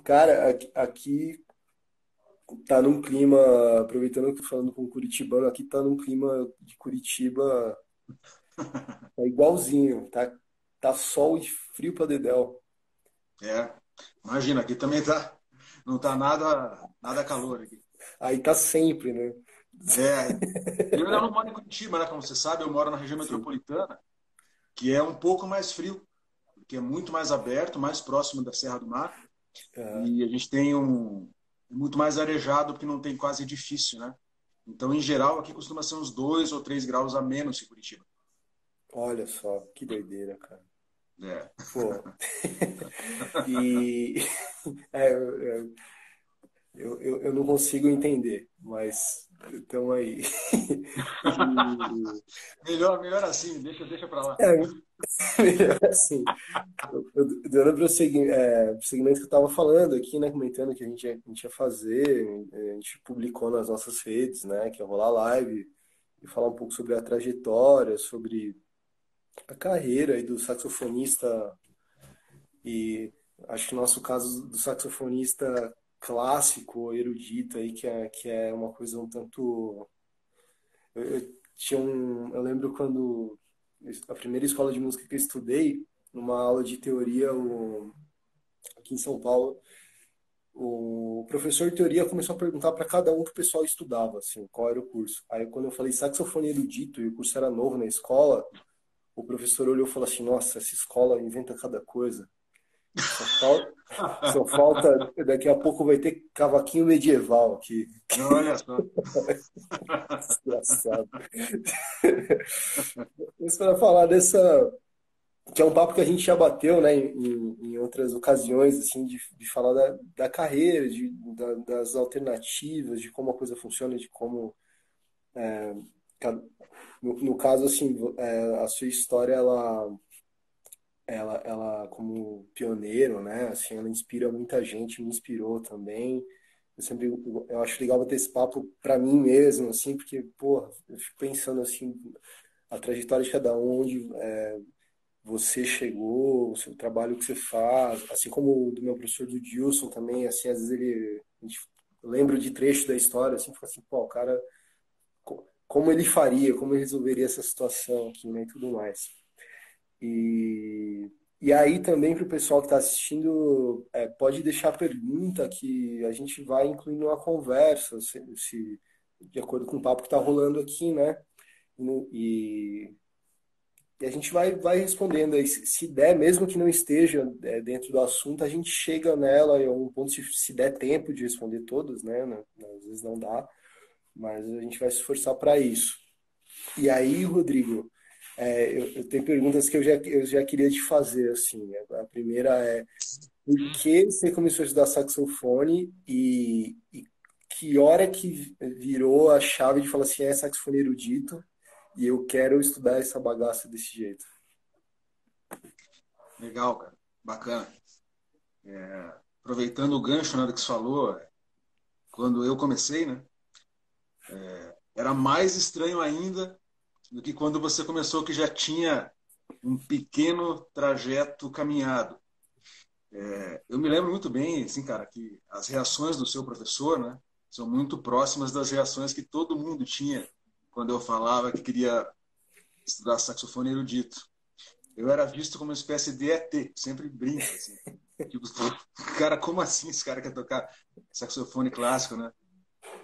Cara, aqui tá num clima, aproveitando que eu tô falando com o curitibano, aqui tá num clima de Curitiba, tá igualzinho, tá sol e frio pra dedéu. É, imagina, aqui também tá, não tá nada calor aqui. Aí tá sempre, né? É, eu ainda não moro em Curitiba, né? Como você sabe, eu moro na região Sim. metropolitana, que é um pouco mais frio, porque é muito mais aberto, mais próximo da Serra do Mar, Aham. e a gente tem muito mais arejado, porque não tem quase edifício, né? Então, em geral, aqui costuma ser uns 2 ou 3 graus a menos que Curitiba. Olha só, que doideira, cara. É. Pô. E é, eu não consigo entender, mas estamos aí. E, Melhor assim, deixa pra lá. é, melhor assim. Dando prosseguimento que eu estava falando aqui, né, comentando que a gente ia fazer, a gente publicou nas nossas redes, né, que ia rolar live e falar um pouco sobre a trajetória, sobre a carreira aí do saxofonista e acho que o nosso caso do saxofonista clássico, erudito aí, que é uma coisa um tanto... eu lembro quando a primeira escola de música que eu estudei, numa aula de teoria, aqui em São Paulo, o professor de teoria começou a perguntar para cada um que o pessoal estudava, assim, qual era o curso. Aí quando eu falei saxofone erudito e o curso era novo na escola, o professor olhou e falou assim: Nossa, essa escola inventa cada coisa. Só falta, só falta, daqui a pouco vai ter cavaquinho medieval aqui. Olha só. Desgraçado. Isso para falar dessa, que é um papo que a gente já bateu, né, em outras ocasiões, assim, de falar da carreira, das alternativas, de como a coisa funciona, de como, ca- no caso, assim, a sua história, ela como pioneiro, né, assim, ela inspira muita gente, me inspirou também. Eu acho legal bater esse papo para mim mesmo, assim, porque, pô, eu fico pensando, assim, a trajetória de cada um, onde você chegou, o seu trabalho que você faz, assim como o do meu professor do Dilson também, assim, às vezes eu lembro de trecho da história, assim, fica assim, pô, o cara, como ele faria, como ele resolveria essa situação aqui, né, e tudo mais. E, e aí também para o pessoal que está assistindo, pode deixar pergunta que a gente vai incluindo uma conversa, de acordo com o papo que está rolando aqui, né? E, e a gente vai respondendo aí, se der, mesmo que não esteja dentro do assunto, a gente chega nela em algum ponto, se der tempo de responder todas, né? Às vezes não dá, mas a gente vai se esforçar para isso. E aí, Rodrigo, eu tenho perguntas que eu já queria te fazer, assim. A primeira é, por que você começou a estudar saxofone e que hora que virou a chave de falar assim, é saxofone erudito e eu quero estudar essa bagaça desse jeito? Legal, cara. Bacana. Aproveitando o gancho, né, do que você falou, quando eu comecei, né, era mais estranho ainda do que quando você começou, que já tinha um pequeno trajeto caminhado. Eu me lembro muito bem, assim, cara, que as reações do seu professor, né, são muito próximas das reações que todo mundo tinha quando eu falava que queria estudar saxofone erudito. Eu era visto como uma espécie de ET, sempre brinco, assim. Tipo, cara, como assim esse cara quer tocar saxofone clássico, né?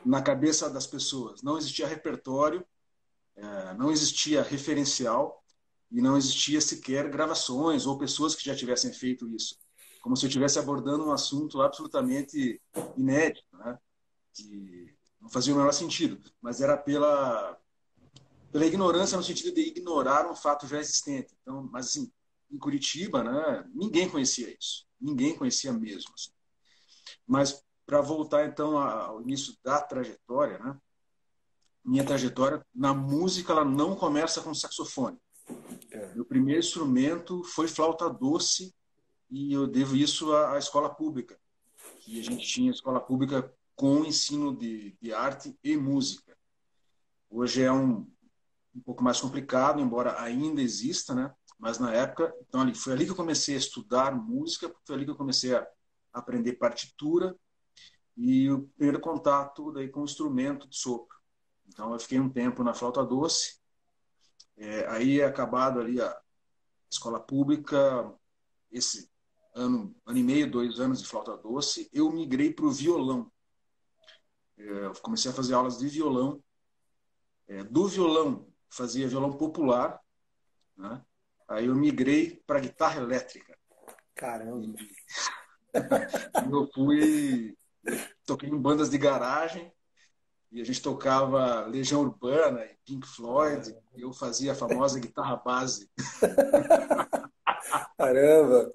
Na cabeça das pessoas. Não existia repertório, não existia referencial e não existia sequer gravações ou pessoas que já tivessem feito isso. Como se eu estivesse abordando um assunto absolutamente inédito, né? Que não fazia o menor sentido, mas era pela ignorância no sentido de ignorar um fato já existente. Então, mas assim, em Curitiba, né, ninguém conhecia isso. Ninguém conhecia mesmo. Assim. Mas para voltar então ao início da trajetória, né? Minha trajetória na música ela não começa com saxofone. É. Meu primeiro instrumento foi flauta doce e eu devo isso à escola pública, que a gente tinha escola pública com ensino de arte e música. Hoje é um pouco mais complicado, embora ainda exista, né? Mas na época, então ali foi ali que eu comecei a estudar música, foi ali que eu comecei a aprender partitura e o primeiro contato daí com o instrumento de sopro. Então, eu fiquei um tempo na flauta doce. Aí, acabado ali a escola pública, esse ano e meio, 2 anos de flauta doce, eu migrei para o violão. Eu comecei a fazer aulas de violão. Do violão, fazia violão popular, né? Aí eu migrei para guitarra elétrica. Caramba. Toquei em bandas de garagem, e a gente tocava Legião Urbana e Pink Floyd, e eu fazia a famosa guitarra base. Caramba.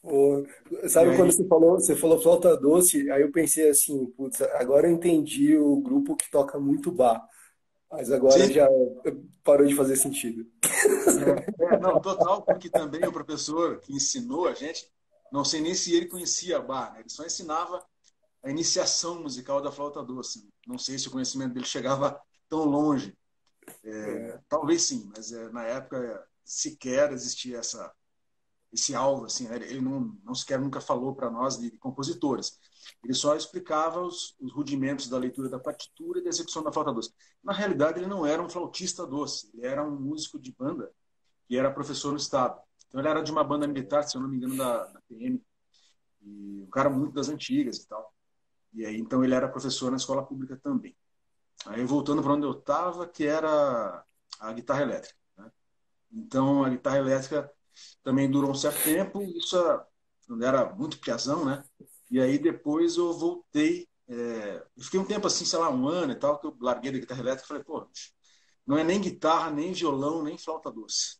Pô, E sabe quando aí, você falou flauta doce, aí eu pensei assim, putz, agora eu entendi o grupo que toca muito bar, mas agora sim, já parou de fazer sentido. não, total, porque também o professor que ensinou a gente, não sei nem se ele conhecia Bach, né? Ele só ensinava a iniciação musical da flauta doce. Não sei se o conhecimento dele chegava tão longe. É, Talvez sim, mas na época sequer existia esse alvo, assim, né? Ele não sequer nunca falou para nós de compositores. Ele só explicava os rudimentos da leitura da partitura e da execução da flauta doce. Na realidade, ele não era um flautista doce, ele era um músico de banda que era professor no estado. Então ele era de uma banda militar, se eu não me engano, da PM, e um cara muito das antigas e tal. E aí então ele era professor na escola pública também. Aí voltando para onde eu estava, que era a guitarra elétrica, né? Então a guitarra elétrica também durou um certo tempo, isso quando era muito piazão, né? E aí depois eu voltei, eu fiquei um tempo assim, sei lá, um ano e tal, que eu larguei da guitarra elétrica e falei, pô, não é nem guitarra, nem violão, nem flauta doce.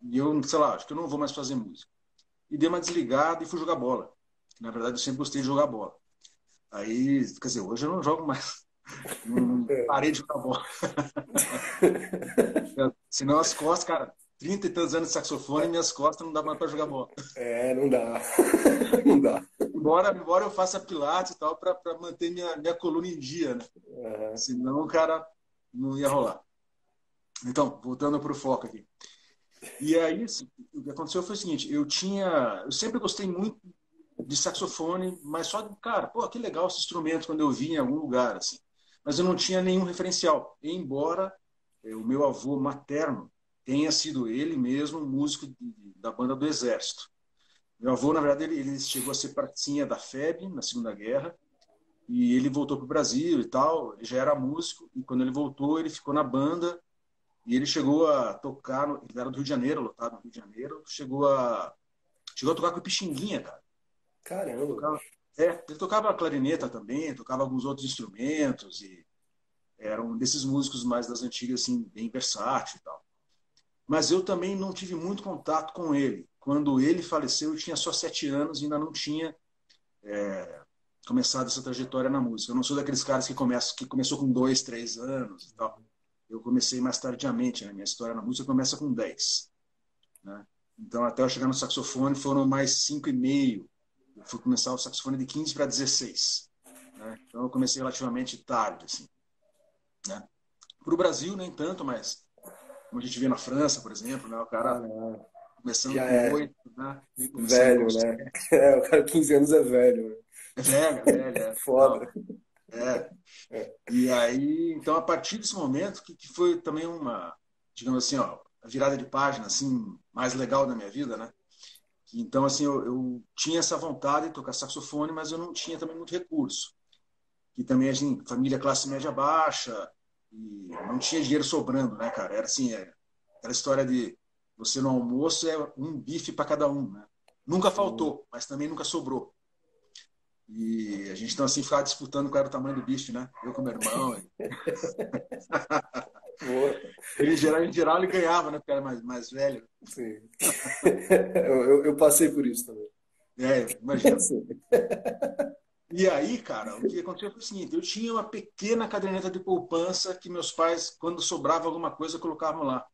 E eu, sei lá, acho que eu não vou mais fazer música. E dei uma desligada e fui jogar bola. Na verdade, eu sempre gostei de jogar bola. Aí, quer dizer, hoje eu não jogo mais. Não é. parei de jogar bola. Senão as costas, cara, 30 e tantos anos de saxofone, minhas costas não dá mais para jogar bola. Não dá. Não dá. Embora eu faça pilates e tal, para manter minha coluna em dia, né? Aham. Senão, cara, não ia rolar. Então, voltando para o foco aqui. E aí, assim, o que aconteceu foi o seguinte, eu sempre gostei muito de saxofone, mas só, cara, pô, que legal esse instrumento quando eu vi em algum lugar, assim. Mas eu não tinha nenhum referencial, embora o meu avô materno tenha sido ele mesmo um músico da banda do Exército. Meu avô, na verdade, ele chegou a ser pracinha da FEB na Segunda Guerra, e ele voltou para o Brasil e tal, ele já era músico, e quando ele voltou, ele ficou na banda, e ele chegou a tocar, ele era do Rio de Janeiro, lotado no Rio de Janeiro, chegou a tocar com o Pixinguinha, cara. Caramba, Tocava, bicho. ele tocava clarineta também, tocava alguns outros instrumentos, e era um desses músicos mais das antigas, assim, bem versátil e tal. Mas eu também não tive muito contato com ele. Quando ele faleceu, eu tinha só 7 anos e ainda não tinha começado essa trajetória na música. Eu não sou daqueles caras que começou com 2, 3 anos e tal. Eu comecei mais tardiamente, né? Minha história na música começa com 10, né? Então, até eu chegar no saxofone, foram mais 5 e meio. Eu fui começar o saxofone de 15 para 16. Né? Então, eu comecei relativamente tarde, assim, né? Para o Brasil, nem tanto, mas como a gente vê na França, por exemplo, né? O Ah, cara não. começando Já com é 8, né? Começando com velho, né? 7. O cara 15 anos é velho, né? É velho, é velho, Foda. total. É. É. E aí, então, a partir desse momento, que foi também digamos assim, ó, a virada de página, assim, mais legal da minha vida, né? Então, assim, eu tinha essa vontade de tocar saxofone, mas eu não tinha também muito recurso. E também a gente, família classe média baixa, e não tinha dinheiro sobrando, né, cara? Era assim, aquela história de você no almoço é um bife para cada um, né? Nunca Sim. faltou, mas também nunca sobrou. E a gente então assim ficava disputando qual era o tamanho do bife, né? Eu com meu irmão. Boa. Em geral ele ganhava, né? Porque era mais velho. Sim. Eu passei por isso também. Imagina. Sim. E aí, cara, o que aconteceu foi o seguinte: eu tinha uma pequena caderneta de poupança que meus pais, quando sobrava alguma coisa, colocavam lá.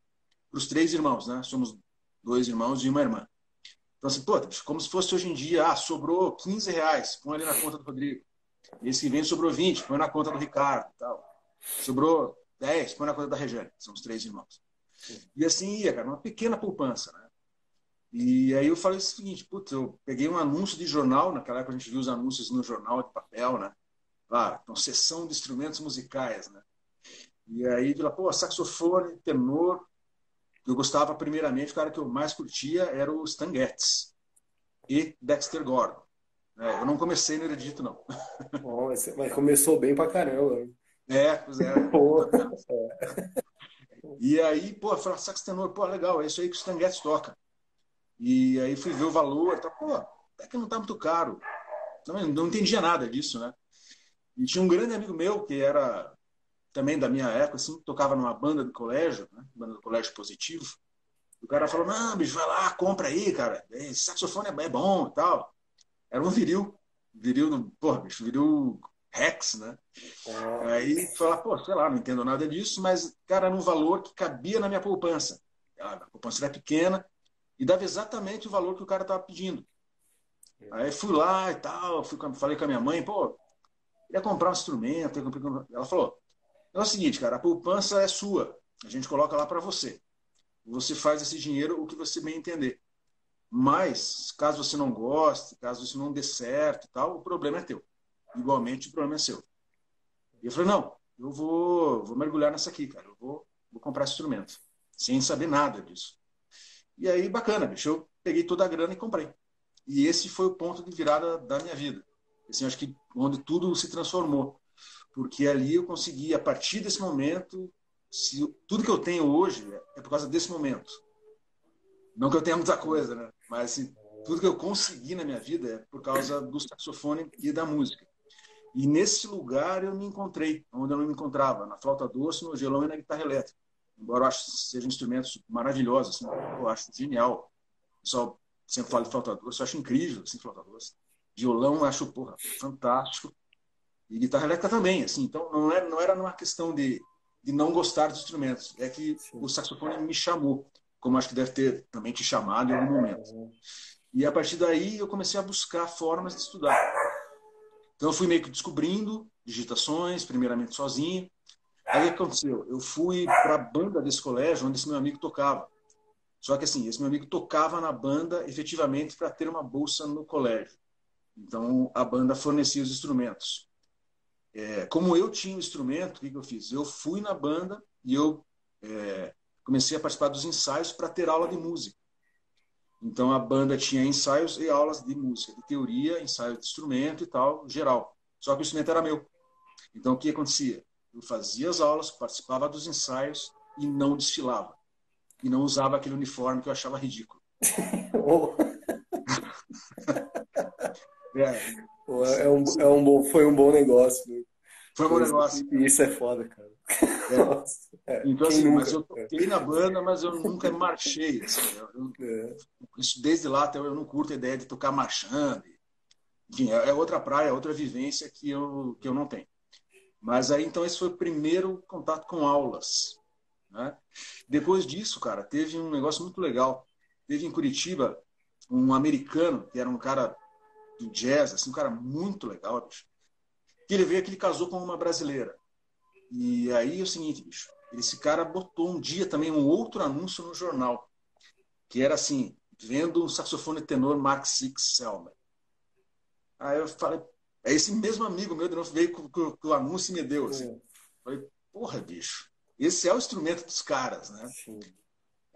Para os 3 irmãos, né? Somos 2 irmãos e uma irmã. Então, assim, pô, como se fosse hoje em dia, sobrou R$ 15, põe ali na conta do Rodrigo. Esse que vem sobrou 20, põe na conta do Ricardo. Tal. Sobrou 10, põe na conta da Regiane. São os 3 irmãos. E assim ia, cara, uma pequena poupança, né? E aí eu falei o seguinte, putz, eu peguei um anúncio de jornal, naquela época a gente viu os anúncios no jornal de papel, né? Lá, então, seção de instrumentos musicais, né? E aí, lá, pô, saxofone, tenor. Eu gostava, primeiramente, o cara que eu mais curtia era o Stan Getz e Dexter Gordon. Eu não comecei no erudito, não. Bom, mas começou bem pra caramba, né? Pois é. Pô, E aí, pô, eu falei, sax tenor, pô, legal, é isso aí que o Stan Getz toca. E aí fui ver o valor, tá, pô, até que não tá muito caro. Também não entendia nada disso, né? E tinha um grande amigo meu, que era também da minha época, assim, tocava numa banda do colégio, né? Banda do colégio Positivo. O cara falou, não, bicho, vai lá, compra aí, cara. Esse saxofone é bom e tal. Era um viril. Viril, porra, bicho, viril Rex, né? ó, Aí falar, pô, sei lá, não entendo nada disso, mas, cara, era um valor que cabia na minha poupança. A poupança era pequena e dava exatamente o valor que o cara estava pedindo. Aí fui lá e tal, falei com a minha mãe, pô, queria comprar um instrumento. Ela falou, é o seguinte, cara, a poupança é sua. A gente coloca lá para você. Você faz esse dinheiro o que você bem entender. Mas, caso você não goste, caso isso não dê certo e tal, o problema é teu. Igualmente, o problema é seu. E eu falei, não, eu vou mergulhar nessa aqui, cara. Eu vou comprar esse instrumento. Sem saber nada disso. E aí, bacana, bicho. Eu peguei toda a grana e comprei. E esse foi o ponto de virada da minha vida. Assim, acho que onde tudo se transformou. Porque ali eu consegui, a partir desse momento, tudo que eu tenho hoje é por causa desse momento. Não que eu tenha muita coisa, né? Mas assim, tudo que eu consegui na minha vida é por causa do saxofone e da música. E nesse lugar eu me encontrei, onde eu não me encontrava, na flauta doce, no violão e na guitarra elétrica. Embora eu acho que sejam instrumentos maravilhosos, assim, eu acho genial. O pessoal sempre fala de flauta doce, eu acho incrível, assim, flauta doce. Violão eu acho, porra, fantástico. E guitarra elétrica também, assim. Então não era uma questão de não gostar dos instrumentos, é que sim. o saxofone me chamou, como acho que deve ter também te chamado em algum momento. E a partir daí eu comecei a buscar formas de estudar. Então eu fui meio que descobrindo digitações, primeiramente sozinho. Aí o que aconteceu? Eu fui para a banda desse colégio onde esse meu amigo tocava. Só que assim, esse meu amigo tocava na banda efetivamente para ter uma bolsa no colégio. Então a banda fornecia os instrumentos. Como eu tinha o instrumento, o que eu fiz? Eu fui na banda e eu comecei a participar dos ensaios para ter aula de música. Então a banda tinha ensaios e aulas de música, de teoria, ensaio de instrumento e tal, geral. Só que o instrumento era meu. Então o que acontecia? Eu fazia as aulas, participava dos ensaios e não desfilava. E não usava aquele uniforme que eu achava ridículo. Pô, É, pô, assim, foi um bom negócio, né? foi um bom negócio. Isso é foda, cara. É. Nossa, Então, quem assim, mas nunca? eu toquei na banda, mas eu nunca marchei. Assim, É, isso desde lá até eu não curto a ideia de tocar marchando. Enfim, é outra praia, outra vivência que eu não tenho. Mas aí, então, esse foi o primeiro contato com aulas. Né? Depois disso, cara, teve um negócio muito legal. Teve em Curitiba um americano, que era um cara do jazz, assim, um cara muito legal, bicho. Que ele veio aqui, ele casou com uma brasileira. E aí é o seguinte, bicho, esse cara botou um dia também um outro anúncio no jornal, que era assim, vendo um saxofone tenor Mark Six Selmer. Aí eu falei, é esse mesmo amigo meu de novo veio com o anúncio e me deu, assim. é, Falei, porra, bicho, esse é o instrumento dos caras, né? sim.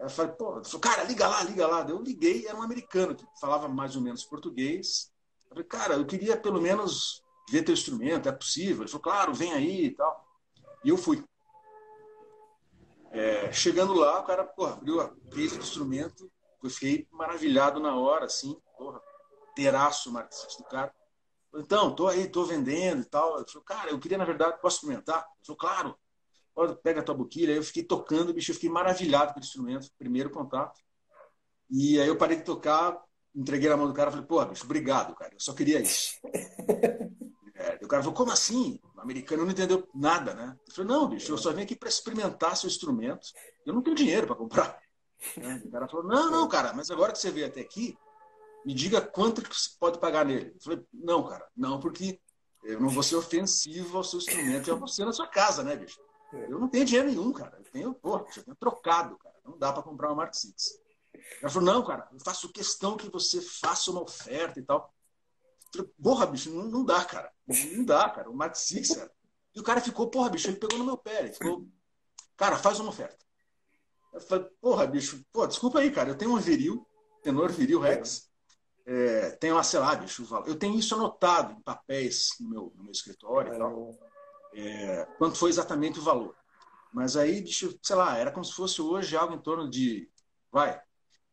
Aí eu falei, pô, ele falou, cara, liga lá, liga lá. Eu liguei, era um americano que falava mais ou menos português. Eu falei, cara, eu queria pelo menos ver teu instrumento, é possível? Ele falou, claro, vem aí e tal. E eu fui. Chegando lá, o cara, porra, abriu a case do instrumento, eu fiquei maravilhado na hora, assim, porra, terraço o marxista do cara. Então, tô aí, tô vendendo e tal. Eu falei, cara, eu queria, na verdade, posso experimentar? Ele falou, claro, pega a tua boquilha. Aí eu fiquei tocando, bicho, eu fiquei maravilhado com o instrumento, primeiro contato. E aí eu parei de tocar, entreguei na mão do cara, falei, pô, bicho, obrigado, cara, eu só queria isso. O cara falou, como assim? O americano não entendeu nada, né? Eu falei, não, bicho, eu só vim aqui para experimentar seu instrumento, eu não tenho dinheiro para comprar. Né? O cara falou, não, não, cara, mas agora que você veio até aqui, me diga quanto que você pode pagar nele. Eu falei, não, cara, não, porque eu não vou ser ofensivo ao seu instrumento e a você na sua casa, né, bicho? Eu não tenho dinheiro nenhum, cara. Eu tenho, pô, eu tenho trocado, cara. Não dá para comprar uma Mark Six. Ela falou, não, cara, eu faço questão que você faça uma oferta e tal. Eu falei, porra, bicho, não dá, cara. Não dá, cara. O Mark Six, cara. E o cara ficou, porra, bicho, ele pegou no meu pé. Ele ficou, cara, faz uma oferta. Eu falei, porra, bicho, pô, desculpa aí, cara. Eu tenho um viril, tenor viril Rex. Tenho, sei lá, bicho, eu tenho isso anotado em papéis no meu escritório e tal. Quanto foi exatamente o valor. Mas aí, bicho, sei lá, era como se fosse hoje algo em torno de,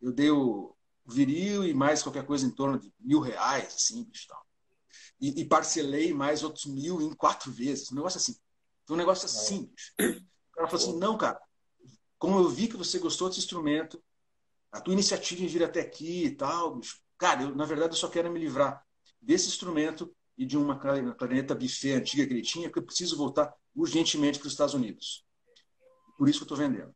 eu dei o viril e mais qualquer coisa em torno de R$ 1.000, assim, bicho, tal. E parcelei mais outros 1.000 em 4 vezes. Um negócio assim. Foi um negócio assim, bicho. O cara falou assim, não, cara, como eu vi que você gostou desse instrumento, a tua iniciativa em vir até aqui e tal, bicho, cara, na verdade eu só quero me livrar desse instrumento e de uma clarineta buffet antiga que ele tinha, porque eu preciso voltar urgentemente para os Estados Unidos. Por isso que eu estou vendendo.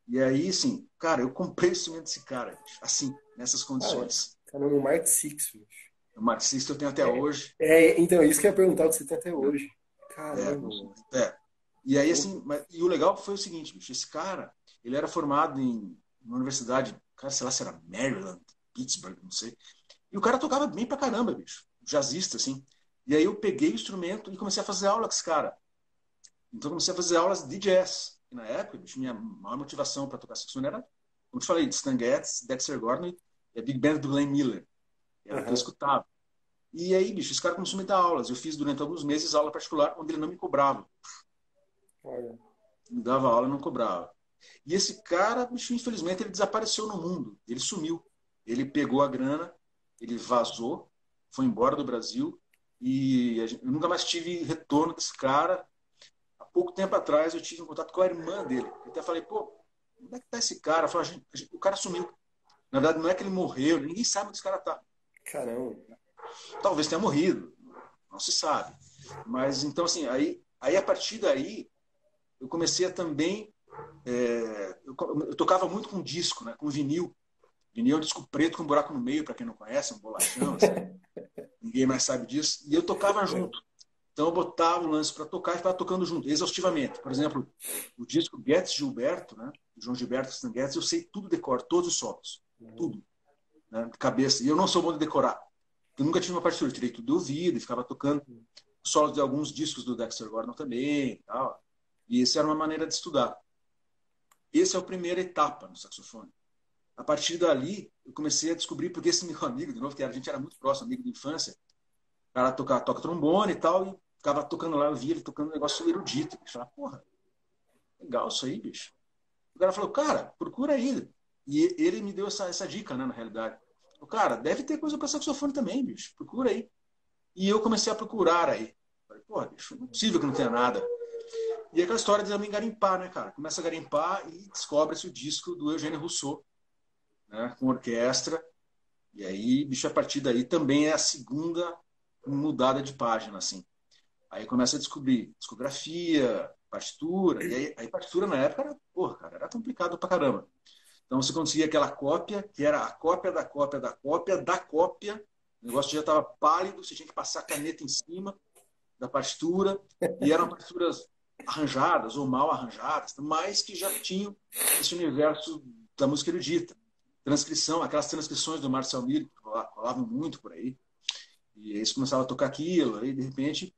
E aí, assim, cara, eu comprei o instrumento desse cara, assim, nessas condições. Cara, no Mark Six, bicho. O marxista eu tenho até hoje. Então, isso que eu ia perguntar o que você tem até hoje. Caramba. É. E aí, assim, e o legal foi o seguinte, bicho, esse cara, ele era formado em uma universidade, cara, sei lá se era Maryland, Pittsburgh, não sei. E o cara tocava bem pra caramba, bicho. Jazzista, assim. E aí eu peguei o instrumento e comecei a fazer aula com esse cara. Então eu comecei a fazer aulas de jazz. E na época, bicho, minha maior motivação para tocar saxofone era, como eu te falei, de Stan Getz, Dexter Gordon e a Big Band do Glenn Miller. Era o que eu escutava. E aí, bicho, esse cara começou a me dar aulas. Eu fiz durante alguns meses aula particular, onde ele não me cobrava. Olha. Me dava aula e não cobrava. E esse cara, bicho, infelizmente, ele desapareceu no mundo. Ele sumiu. Ele pegou a grana, ele vazou, foi embora do Brasil e eu nunca mais tive retorno desse cara. Há pouco tempo atrás eu tive um contato com a irmã dele. Eu até falei, pô, onde é que tá esse cara? Eu falei, o cara sumiu. Na verdade, não é que ele morreu, ninguém sabe onde esse cara tá. Caramba. Talvez tenha morrido, não se sabe. Mas então, assim, aí a partir daí, eu comecei a também. Eu tocava muito com disco, né, com vinil. Vinil é um disco preto com um buraco no meio, para quem não conhece, um bolachão, assim. Ninguém mais sabe disso. E eu tocava junto. Então eu botava o lance para tocar e ficava tocando junto, exaustivamente. Por exemplo, o disco Getz Gilberto, né, João Gilberto Stan Getz, eu sei tudo de cor, todos os solos. Tudo. Né, de cabeça. E eu não sou bom de decorar. Eu nunca tive uma partitura, eu tirei tudo de ouvido e ficava tocando solos de alguns discos do Dexter Gordon também e tal. E essa era uma maneira de estudar. Essa é a primeira etapa no saxofone. A partir dali, eu comecei a descobrir, porque esse meu amigo, de novo, que a gente era muito próximo, amigo de infância, o cara toca trombone e tal, e ficava tocando lá, eu via ele tocando um negócio erudito. Eu falava, porra, legal isso aí, bicho. O cara falou, cara, procura aí. E ele me deu essa dica, né, na realidade. O cara, deve ter coisa para saxofone também, bicho, procura aí. E eu comecei a procurar aí. Falei, porra, bicho, não é possível que não tenha nada. E aquela história de também garimpar, né, cara? Começa a garimpar e descobre-se o disco do Eugênio Rousseau, né, com orquestra. E aí, bicho, a partir daí também é a segunda mudada de página, assim. Aí começa a descobrir discografia, partitura. E aí partitura na época era, porra, cara, era complicado pra caramba. Então você conseguia aquela cópia, que era a cópia da cópia da cópia da cópia. O negócio já estava pálido, você tinha que passar a caneta em cima da partitura. E eram partituras arranjadas ou mal arranjadas, mas que já tinham esse universo da música erudita. Transcrição, aquelas transcrições do Marcel Miller, que rolavam muito por aí. E eles começavam a tocar aquilo, aí de repente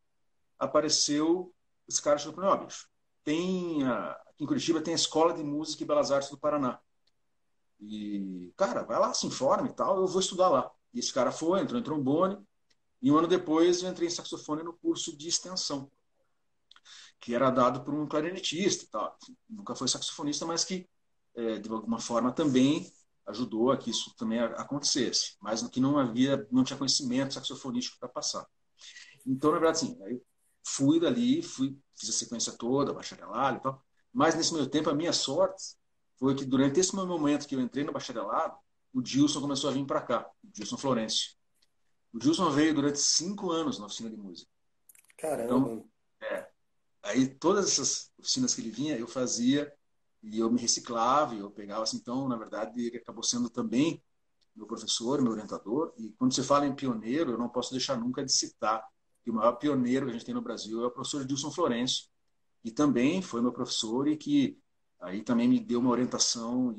apareceu esse cara falou, ó, bicho, aqui em Curitiba tem a Escola de Música e Belas Artes do Paraná. E, cara, vai lá, se informe e tal, eu vou estudar lá. E esse cara foi, entrou em trombone, e um ano depois eu entrei em saxofone no curso de extensão, que era dado por um clarinetista e tal. Nunca foi saxofonista, mas que, de alguma forma, também ajudou a que isso também acontecesse. Mas no que não tinha conhecimento saxofonístico para passar. Então, na verdade, assim, aí fui dali, fiz a sequência toda, bacharelado e tal. Mas, nesse meio tempo, a minha sorte foi que, durante esse momento que eu entrei no bacharelado, o Gilson começou a vir para cá, o Gilson Florencio. O Gilson veio durante 5 anos na oficina de música. Caramba. Então, aí todas essas oficinas que ele vinha, eu fazia e eu me reciclava e eu pegava assim. Então, na verdade, ele acabou sendo também meu professor, meu orientador. E quando você fala em pioneiro, eu não posso deixar nunca de citar que o maior pioneiro que a gente tem no Brasil é o professor Gilson Florencio, que também foi meu professor e que aí também me deu uma orientação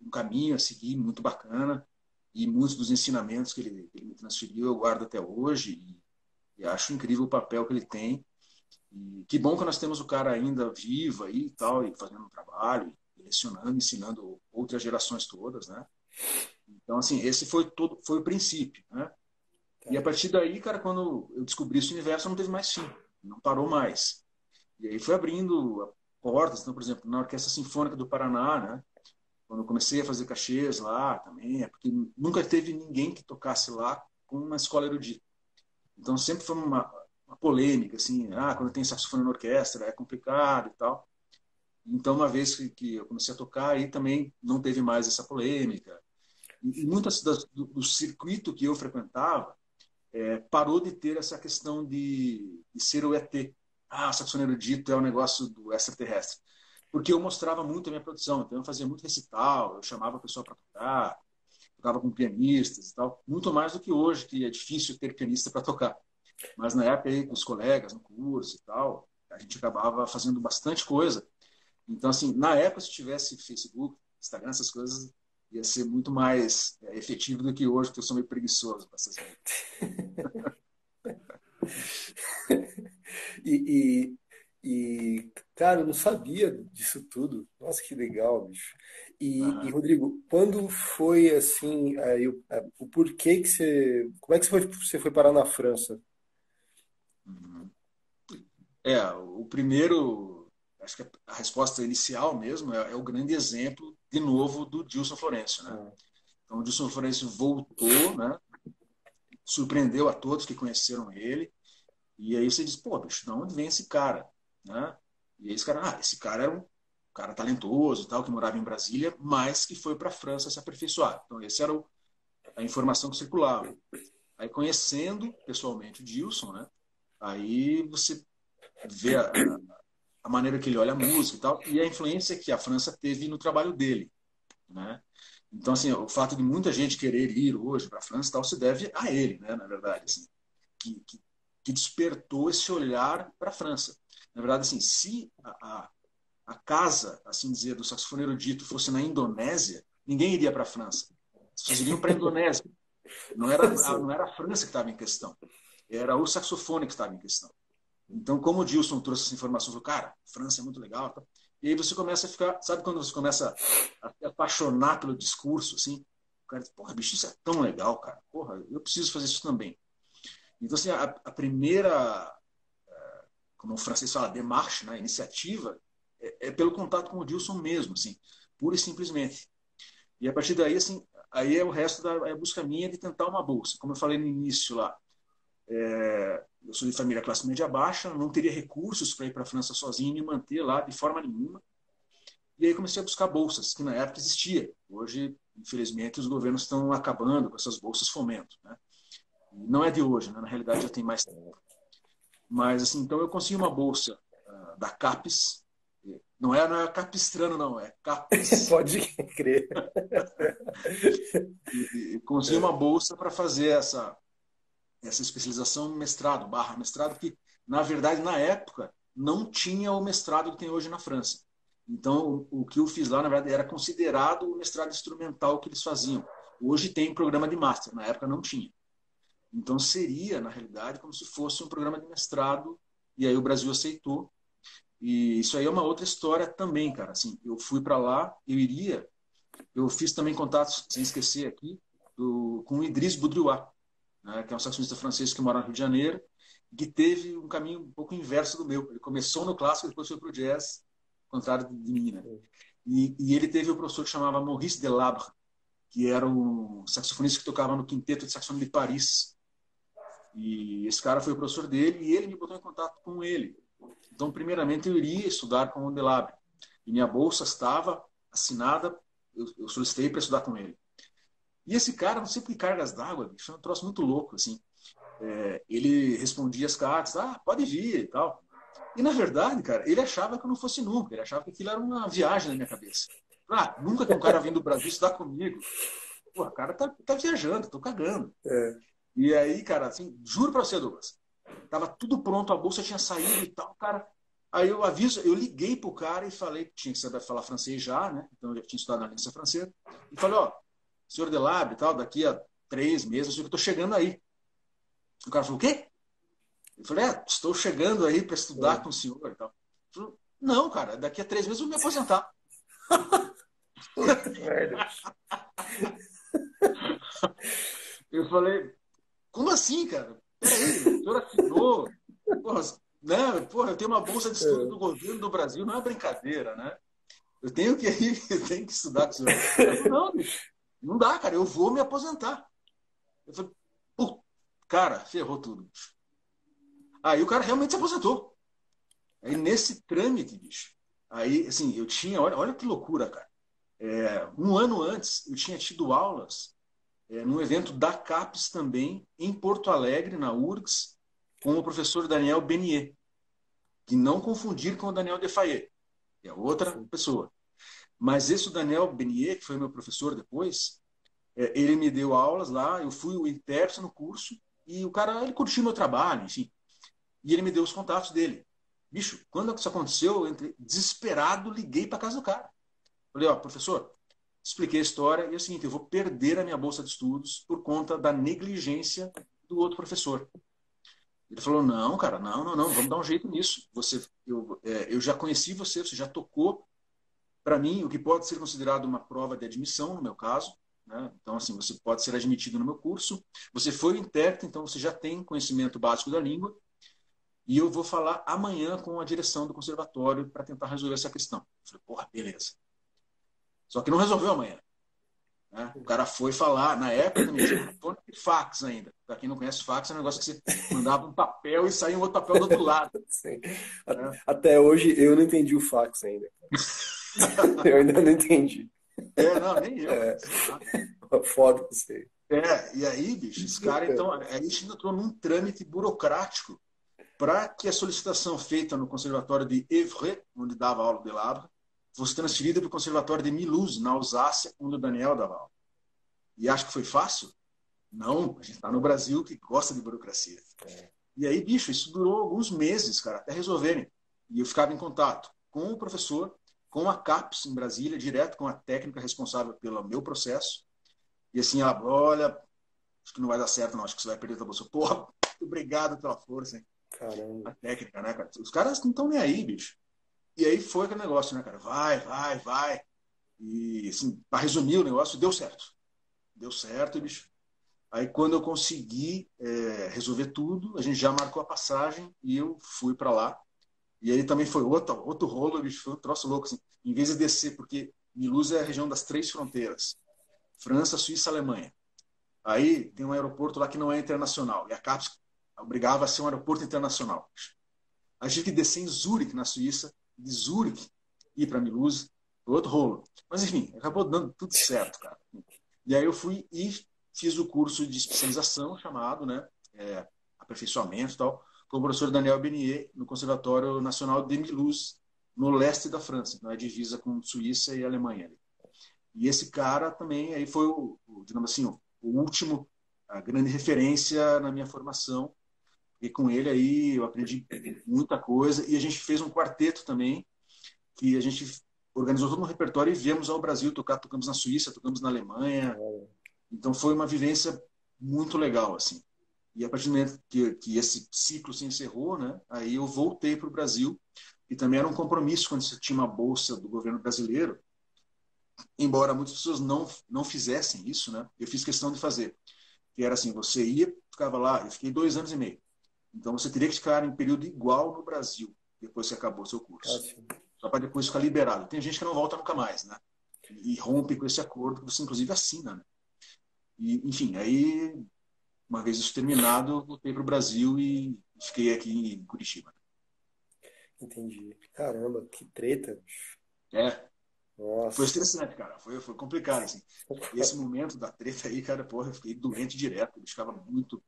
um caminho a seguir muito bacana, e muitos dos ensinamentos que ele me transferiu eu guardo até hoje, e acho incrível o papel que ele tem. E que bom que nós temos o cara ainda vivo aí e tal, e fazendo um trabalho, e lecionando, ensinando outras gerações todas, né? Então, assim, esse foi o princípio, né? E a Tá. partir daí, cara, quando eu descobri esse universo, não teve mais fim, não parou mais. E aí foi abrindo portas, então, por exemplo, na Orquestra Sinfônica do Paraná, né? Quando eu comecei a fazer cachês lá também, é porque nunca teve ninguém que tocasse lá com uma escola erudita. Então sempre foi uma polêmica, assim, quando tem saxofone na orquestra é complicado e tal. Então uma vez que eu comecei a tocar, aí também não teve mais essa polêmica. E muitas do circuito que eu frequentava parou de ter essa questão de ser o ET. O saxofone erudito é o negócio do extraterrestre. Porque eu mostrava muito a minha produção, então eu fazia muito recital, eu chamava a pessoa para tocar, tocava com pianistas e tal, muito mais do que hoje, que é difícil ter pianista para tocar. Mas na época aí, com os colegas no curso e tal, a gente acabava fazendo bastante coisa. Então, assim, na época, se tivesse Facebook, Instagram, essas coisas, ia ser muito mais efetivo do que hoje, porque eu sou meio preguiçoso para essas coisas. E, cara, eu não sabia disso tudo. Nossa, que legal, bicho. Uhum. Rodrigo, quando foi assim, o porquê que você. Como é que você foi parar na França? Uhum. O primeiro, acho que a resposta inicial mesmo é o grande exemplo, de novo, do Gilson Florencio, né? Ah, Então, o Gilson Florencio voltou, né? Surpreendeu a todos que conheceram ele. E aí você diz, pô, bicho, de onde vem esse cara? Né? E aí esse cara era um cara talentoso, tal, que morava em Brasília, mas que foi para a França se aperfeiçoar. Então, essa era a informação que circulava. Aí, conhecendo pessoalmente o Dilson, né? Aí você vê a maneira que ele olha a música e tal, e a influência que a França teve no trabalho dele, né? Então, assim, o fato de muita gente querer ir hoje para a França e tal, se deve a ele, né? Na verdade, assim, que, que, que despertou esse olhar para a França. Na verdade, assim, se a casa, assim dizer, do saxofone erudito fosse na Indonésia, ninguém iria para a França. As pessoas iriam para a Indonésia. sim. Não era a França que estava em questão. Era o saxofone que estava em questão. Então, como o Dilson trouxe essa informação, falou, cara, França é muito legal. Tá? E aí você começa a ficar, sabe quando você começa a se apaixonar pelo discurso, assim? O cara diz, porra, bicho, isso é tão legal, cara. Porra, eu preciso fazer isso também. Então, assim, a primeira, como o francês fala, démarche, né, iniciativa, é pelo contato com o Dilson mesmo, assim, pura e simplesmente. E a partir daí, assim, aí é o resto da busca minha de tentar uma bolsa. Como eu falei no início lá, eu sou de família classe média baixa, não teria recursos para ir para a França sozinho e me manter lá de forma nenhuma. E aí comecei a buscar bolsas, que na época existia. Hoje, infelizmente, os governos estão acabando com essas bolsas fomento, né? E não é de hoje, né? Na realidade já tem mais tempo. Mas, assim, então eu consegui uma bolsa da CAPES. Não é Capistrano, não, é CAPES. Pode crer. E consegui uma bolsa para fazer essa especialização mestrado, barra mestrado, que, na verdade, na época, não tinha o mestrado que tem hoje na França. Então, o que eu fiz lá, na verdade, era considerado o mestrado instrumental que eles faziam. Hoje tem programa de master, na época não tinha. Então, seria, na realidade, como se fosse um programa de mestrado, e aí o Brasil aceitou. E isso aí é uma outra história também, cara. Assim, eu fui para lá, eu fiz também contatos, sem esquecer aqui, com o Idriss Boudriois, né, que é um saxofonista francês que mora no Rio de Janeiro, que teve um caminho um pouco inverso do meu. Ele começou no clássico, depois foi para o jazz, ao contrário de mim, né? E ele teve um professor que chamava Maurice Delabre, que era um saxofonista que tocava no Quinteto de Saxofone de Paris. E esse cara foi o professor dele e ele me botou em contato com ele. Então, primeiramente, eu iria estudar com o Delabre. E minha bolsa estava assinada, eu solicitei para estudar com ele. E esse cara, não sei por que cargas d'água, bicho, é um troço muito louco, assim. Ele respondia as cartas, pode vir e tal. E, na verdade, cara, ele achava que eu não fosse nunca. Ele achava que aquilo era uma viagem na minha cabeça. Nunca que um cara vem do Brasil estudar comigo. Pô, o cara tá viajando, tô cagando. É. E aí, cara, assim, juro pra você, Douglas, tava tudo pronto, a bolsa tinha saído e tal, cara. Aí eu liguei pro cara e falei que tinha que saber falar francês já, né? Então eu já tinha estudado na Aliança Francesa. E falei, ó, senhor Delabre e tal, daqui a 3 meses eu estou chegando aí. O cara falou, o quê? Eu falei, estou chegando aí para estudar com o senhor e tal. Ele falou, não, cara, daqui a 3 meses eu vou me aposentar. Puta merda. Eu falei, como assim, cara? Peraí, o senhor assinou? Porra, né? Porra, eu tenho uma bolsa de estudo do governo do Brasil, não é brincadeira, né? Eu tenho que ir, eu tenho que estudar com o senhor. Eu falei, não, bicho, não dá, cara, eu vou me aposentar. Eu falei, pô, cara, ferrou tudo, bicho. Aí o cara realmente se aposentou. Aí nesse trâmite, bicho, aí, assim, eu tinha, olha que loucura, cara. 1 ano antes, eu tinha tido aulas num evento da CAPES também, em Porto Alegre, na URGS, com o professor Daniel Benier, que não confundir com o Daniel Defayet, que é outra pessoa. Mas esse Daniel Benier, que foi meu professor depois, ele me deu aulas lá, eu fui o intérprete no curso, e o cara, ele curtiu meu trabalho, enfim. E ele me deu os contatos dele. Bicho, quando isso aconteceu, eu entrei desesperado, liguei para casa do cara. Falei, ó, professor, expliquei a história e é o seguinte, eu vou perder a minha bolsa de estudos por conta da negligência do outro professor. Ele falou, não, cara, não, vamos dar um jeito nisso. Eu já conheci você já tocou para mim o que pode ser considerado uma prova de admissão, no meu caso. Né? Então, assim, você pode ser admitido no meu curso. Você foi o intérprete, então você já tem conhecimento básico da língua. E eu vou falar amanhã com a direção do conservatório para tentar resolver essa questão. Eu falei, porra, beleza. Só que não resolveu amanhã. Né? O cara foi falar, na época também tinha fax ainda. Para quem não conhece, fax é um negócio que você mandava um papel e saía um outro papel do outro lado. Sim. Né? Até hoje eu não entendi o fax ainda. Eu ainda não entendi. Não, nem eu. É, foda isso aí. E aí, bicho, esse cara, então, aí a gente entrou num trâmite burocrático para que a solicitação feita no Conservatório de Évreux, onde dava aula de Lavra, fosse transferida para o Conservatório de Mulhouse, na Alsácia, onde o Daniel dava aula. E acho que foi fácil? Não, a gente está no Brasil que gosta de burocracia. E aí, bicho, isso durou alguns meses, cara, até resolverem. E eu ficava em contato com o professor, com a CAPES em Brasília, direto com a técnica responsável pelo meu processo. E assim, ela, olha, acho que não vai dar certo, não, acho que você vai perder a tua bolsa. Porra, muito obrigado pela força, hein? Caramba. A técnica, né, cara? Os caras não estão nem aí, bicho. E aí foi aquele negócio, né, cara? Vai. E, assim, para resumir o negócio, deu certo. Deu certo, bicho. Aí, quando eu consegui resolver tudo, a gente já marcou a passagem e eu fui para lá. E aí também foi outro rolo, bicho, foi um troço louco, assim. Em vez de descer, porque Mulhouse é a região das 3 fronteiras. França, Suíça, Alemanha. Aí tem um aeroporto lá que não é internacional. E a CAPES obrigava a ser um aeroporto internacional. A gente tive que descer em Zurique, na Suíça, de Zurique ir para Mulhouse, outro rolo. Mas enfim, acabou dando tudo certo, cara. E aí eu fui e fiz o curso de especialização chamado, né, aperfeiçoamento e tal, com o professor Daniel Benier, no Conservatório Nacional de Mulhouse, no leste da França, na divisa com Suíça e Alemanha. E esse cara também aí foi digamos assim, o último, a grande referência na minha formação. E com ele aí eu aprendi muita coisa. E a gente fez um quarteto também, que a gente organizou todo um repertório e viemos ao Brasil tocar. Tocamos na Suíça, tocamos na Alemanha. Então foi uma vivência muito legal, assim. E a partir do momento que esse ciclo se encerrou, né, aí eu voltei para o Brasil. E também era um compromisso quando você tinha uma bolsa do governo brasileiro. Embora muitas pessoas não fizessem isso, né, eu fiz questão de fazer. Que era assim, você ia, ficava lá, eu fiquei 2 anos e meio. Então você teria que ficar em período igual no Brasil, depois que acabou o seu curso. Só para depois ficar liberado. Tem gente que não volta nunca mais, né? E rompe com esse acordo que você, inclusive, assina, né? E, enfim, aí, uma vez isso terminado, eu voltei para o Brasil e fiquei aqui em Curitiba. Entendi. Caramba, que treta. Foi Nossa. estressante, cara. Foi complicado, assim. E esse momento da treta aí, cara, porra, eu fiquei doente direto. Eu ficava muito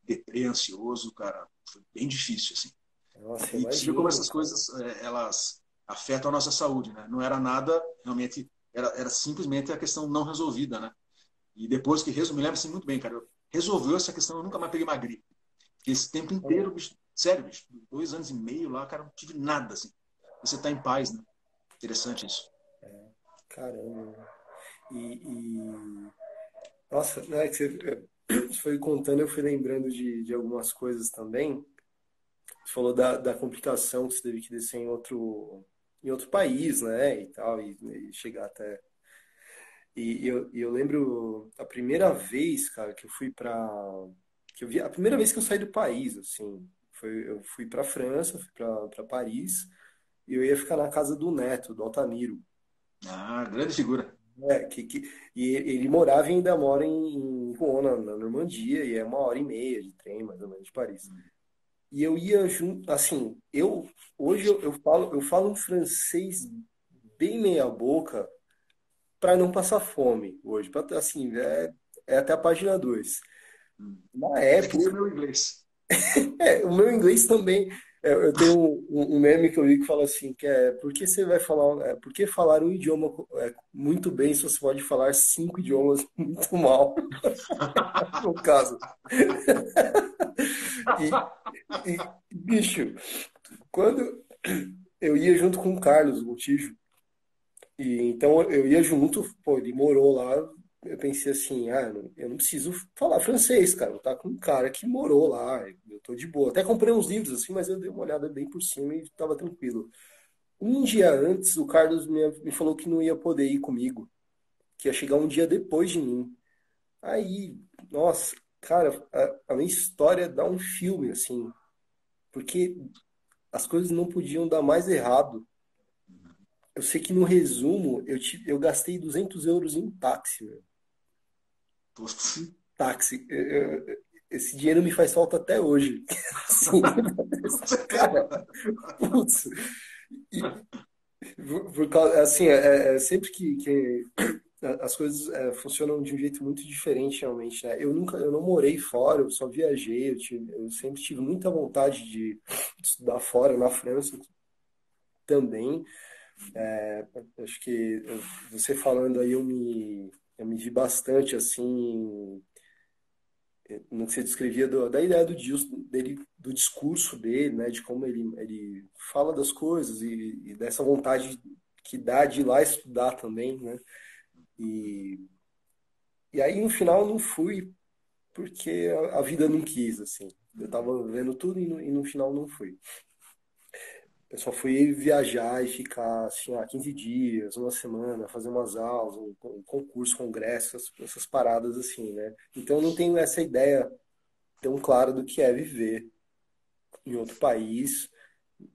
deprê, ansioso, cara. Foi bem difícil, assim. Nossa, E você viu como imagino, essas cara. coisas, elas afetam a nossa saúde, né? Não era nada, realmente, era simplesmente a questão não resolvida, né? E depois que resolveu, me lembro assim muito bem, cara. Resolveu essa questão, eu nunca mais peguei uma gripe. Porque esse tempo inteiro, bicho, Sério, bicho, 2 anos e meio lá, cara, não tive nada, assim. Você tá em paz, né? Interessante isso. Caramba. E nossa, né, que você foi contando, eu fui lembrando de algumas coisas também. Você falou da complicação que você teve que descer em outro país, né, e tal, e chegar até. E eu lembro a primeira vez, cara, que eu fui pra. Que eu vi, a primeira vez que eu saí do país, assim, eu fui pra França, fui pra Paris, e eu ia ficar na casa do neto, do Altamiro. Ah, grande figura. E ele morava e ainda mora em Rouen, na Normandia, e é 1 hora e meia de trem, mais ou menos, de Paris. E eu ia junto, assim, hoje eu falo um francês bem meia boca para não passar fome hoje, assim, é até a página 2. Na É que nem o época, meu inglês. o meu inglês também. Eu tenho um meme que eu vi que fala assim, que é por que você vai falar, por que falar um idioma muito bem se você pode falar 5 idiomas muito mal, no caso. E, bicho, quando eu ia junto com o Carlos, o Tijo, e então eu ia junto, pô, ele morou lá, eu pensei assim, eu não preciso falar francês, cara, tá com um cara que morou lá, eu tô de boa. Até comprei uns livros assim, mas eu dei uma olhada bem por cima e tava tranquilo. Um dia antes, o Carlos me falou que não ia poder ir comigo, que ia chegar um dia depois de mim. Aí, nossa, cara, a minha história dá um filme, assim, porque as coisas não podiam dar mais errado. Eu sei que no resumo eu gastei 200 euros em táxi, meu. Putz. Táxi. Esse dinheiro me faz falta até hoje. Assim, Com certeza. cara, putz. E, assim, sempre que as coisas funcionam de um jeito muito diferente, realmente, né? Eu não morei fora, eu só viajei, eu sempre tive muita vontade de estudar fora, na França também. Acho que você falando aí, eu me vi bastante, assim, no que você descrevia da ideia dele, do discurso dele, né, de como ele fala das coisas e dessa vontade que dá de ir lá estudar também, né? E, e aí no final eu não fui porque a vida não quis, assim. Eu tava vendo tudo e no final não fui. Eu só fui viajar e ficar assim, 15 dias, uma semana, fazer umas aulas, um concurso, congresso, essas paradas assim, né? Então eu não tenho essa ideia tão clara do que é viver em outro país,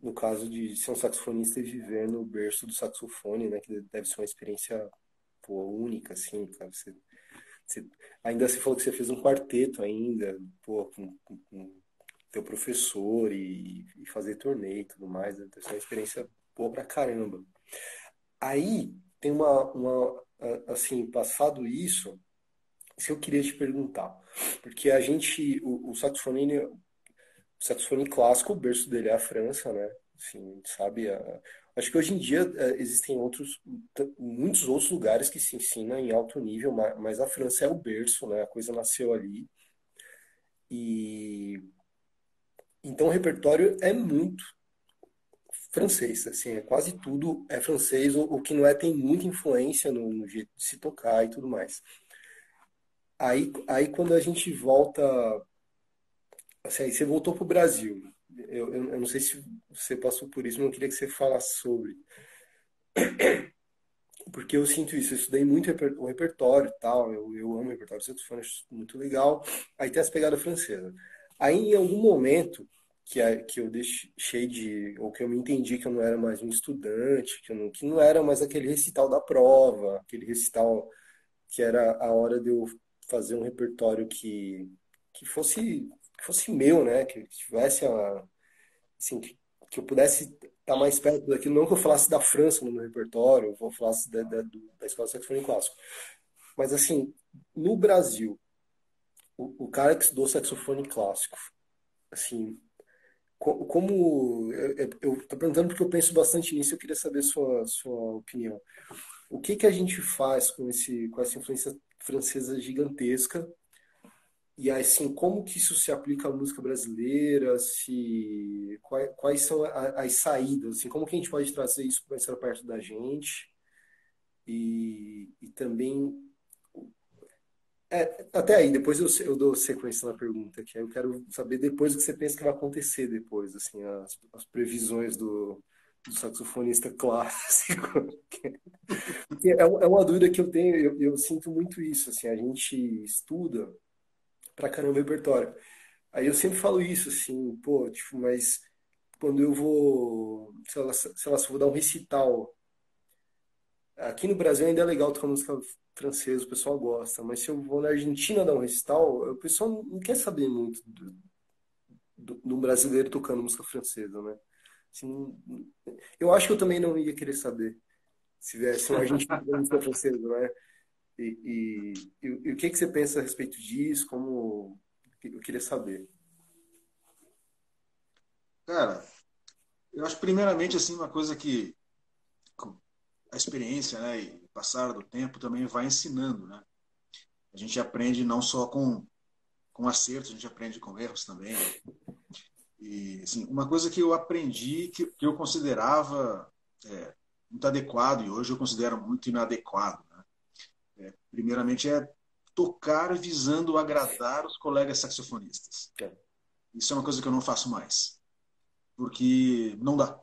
no caso de ser um saxofonista e viver no berço do saxofone, né? Que deve ser uma experiência, pô, única, assim, cara. Você- ainda você falou que você fez um quarteto ainda, pô, com teu professor e fazer turnê e tudo mais, deve ser uma experiência boa pra caramba. Aí tem assim, passado isso, se eu queria te perguntar, porque o saxofone clássico, o berço dele é a França, né? Assim, sabe? Acho que hoje em dia existem muitos outros lugares que se ensina em alto nível, mas a França é o berço, né? A coisa nasceu ali. E então o repertório é muito francês, assim, quase tudo é francês, o que não é tem muita influência no jeito de se tocar e tudo mais. Aí quando a gente volta, assim, aí você voltou pro Brasil. Eu não sei se você passou por isso, mas eu queria que você falasse sobre. Porque eu sinto isso, eu estudei muito o repertório e tal, eu amo o repertório, sempre foi muito legal. Aí tem as pegadas francesas. Aí em algum momento que eu deixei ou que eu me entendi que eu não era mais um estudante, que não era mais aquele recital da prova, aquele recital que era a hora de eu fazer um repertório que fosse meu, né? Que tivesse assim, que eu pudesse estar mais perto daquilo, não que eu falasse da França no meu repertório, eu falasse da escola de saxofone clássico. Mas assim, no Brasil, o cara que estudou saxofone clássico, assim, como eu tô perguntando porque eu penso bastante nisso, eu queria saber sua opinião. O que que a gente faz com essa influência francesa gigantesca e assim, como que isso se aplica à música brasileira? Quais são as saídas? Assim, como que a gente pode trazer isso mais para perto da gente? E também, até aí, depois eu dou sequência na pergunta, que aí eu quero saber depois o que você pensa que vai acontecer depois, assim, as previsões do saxofonista clássico. Porque é uma dúvida que eu tenho, eu sinto muito isso, assim, a gente estuda pra caramba o repertório. Aí eu sempre falo isso, assim, pô, tipo, mas quando eu vou, sei lá, se eu vou dar um recital, aqui no Brasil ainda é legal tocar música francesa, o pessoal gosta, mas se eu vou na Argentina dar um recital, o pessoal não quer saber muito do brasileiro tocando música francesa, né? Assim, eu acho que eu também não ia querer saber se viesse um argentino tocando música francesa, né? E o que que você pensa a respeito disso? Como eu queria saber. Cara, eu acho primeiramente assim uma coisa que a experiência, né, e o passar do tempo também vai ensinando, né? A gente aprende não só com acertos, a gente aprende com erros também. E assim, uma coisa que eu aprendi que eu considerava muito adequado e hoje eu considero muito inadequado, né? Primeiramente é tocar visando agradar os colegas saxofonistas. É. Isso é uma coisa que eu não faço mais, porque não dá.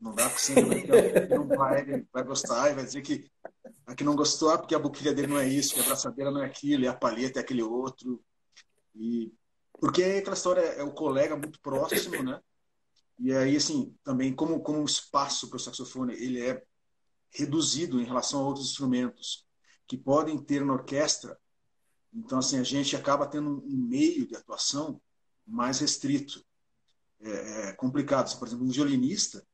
Não dá, porque sempre vai ter alguém que não vai gostar e vai dizer que a que não gostou, porque a boquilha dele não é isso, que a braçadeira não é aquilo, e a palheta é aquele outro. E porque é aquela história é o colega muito próximo, né? E aí, assim, também como o espaço para o saxofone ele é reduzido em relação a outros instrumentos que podem ter na orquestra, então, assim, a gente acaba tendo um meio de atuação mais restrito, complicado. Por exemplo, um violinista,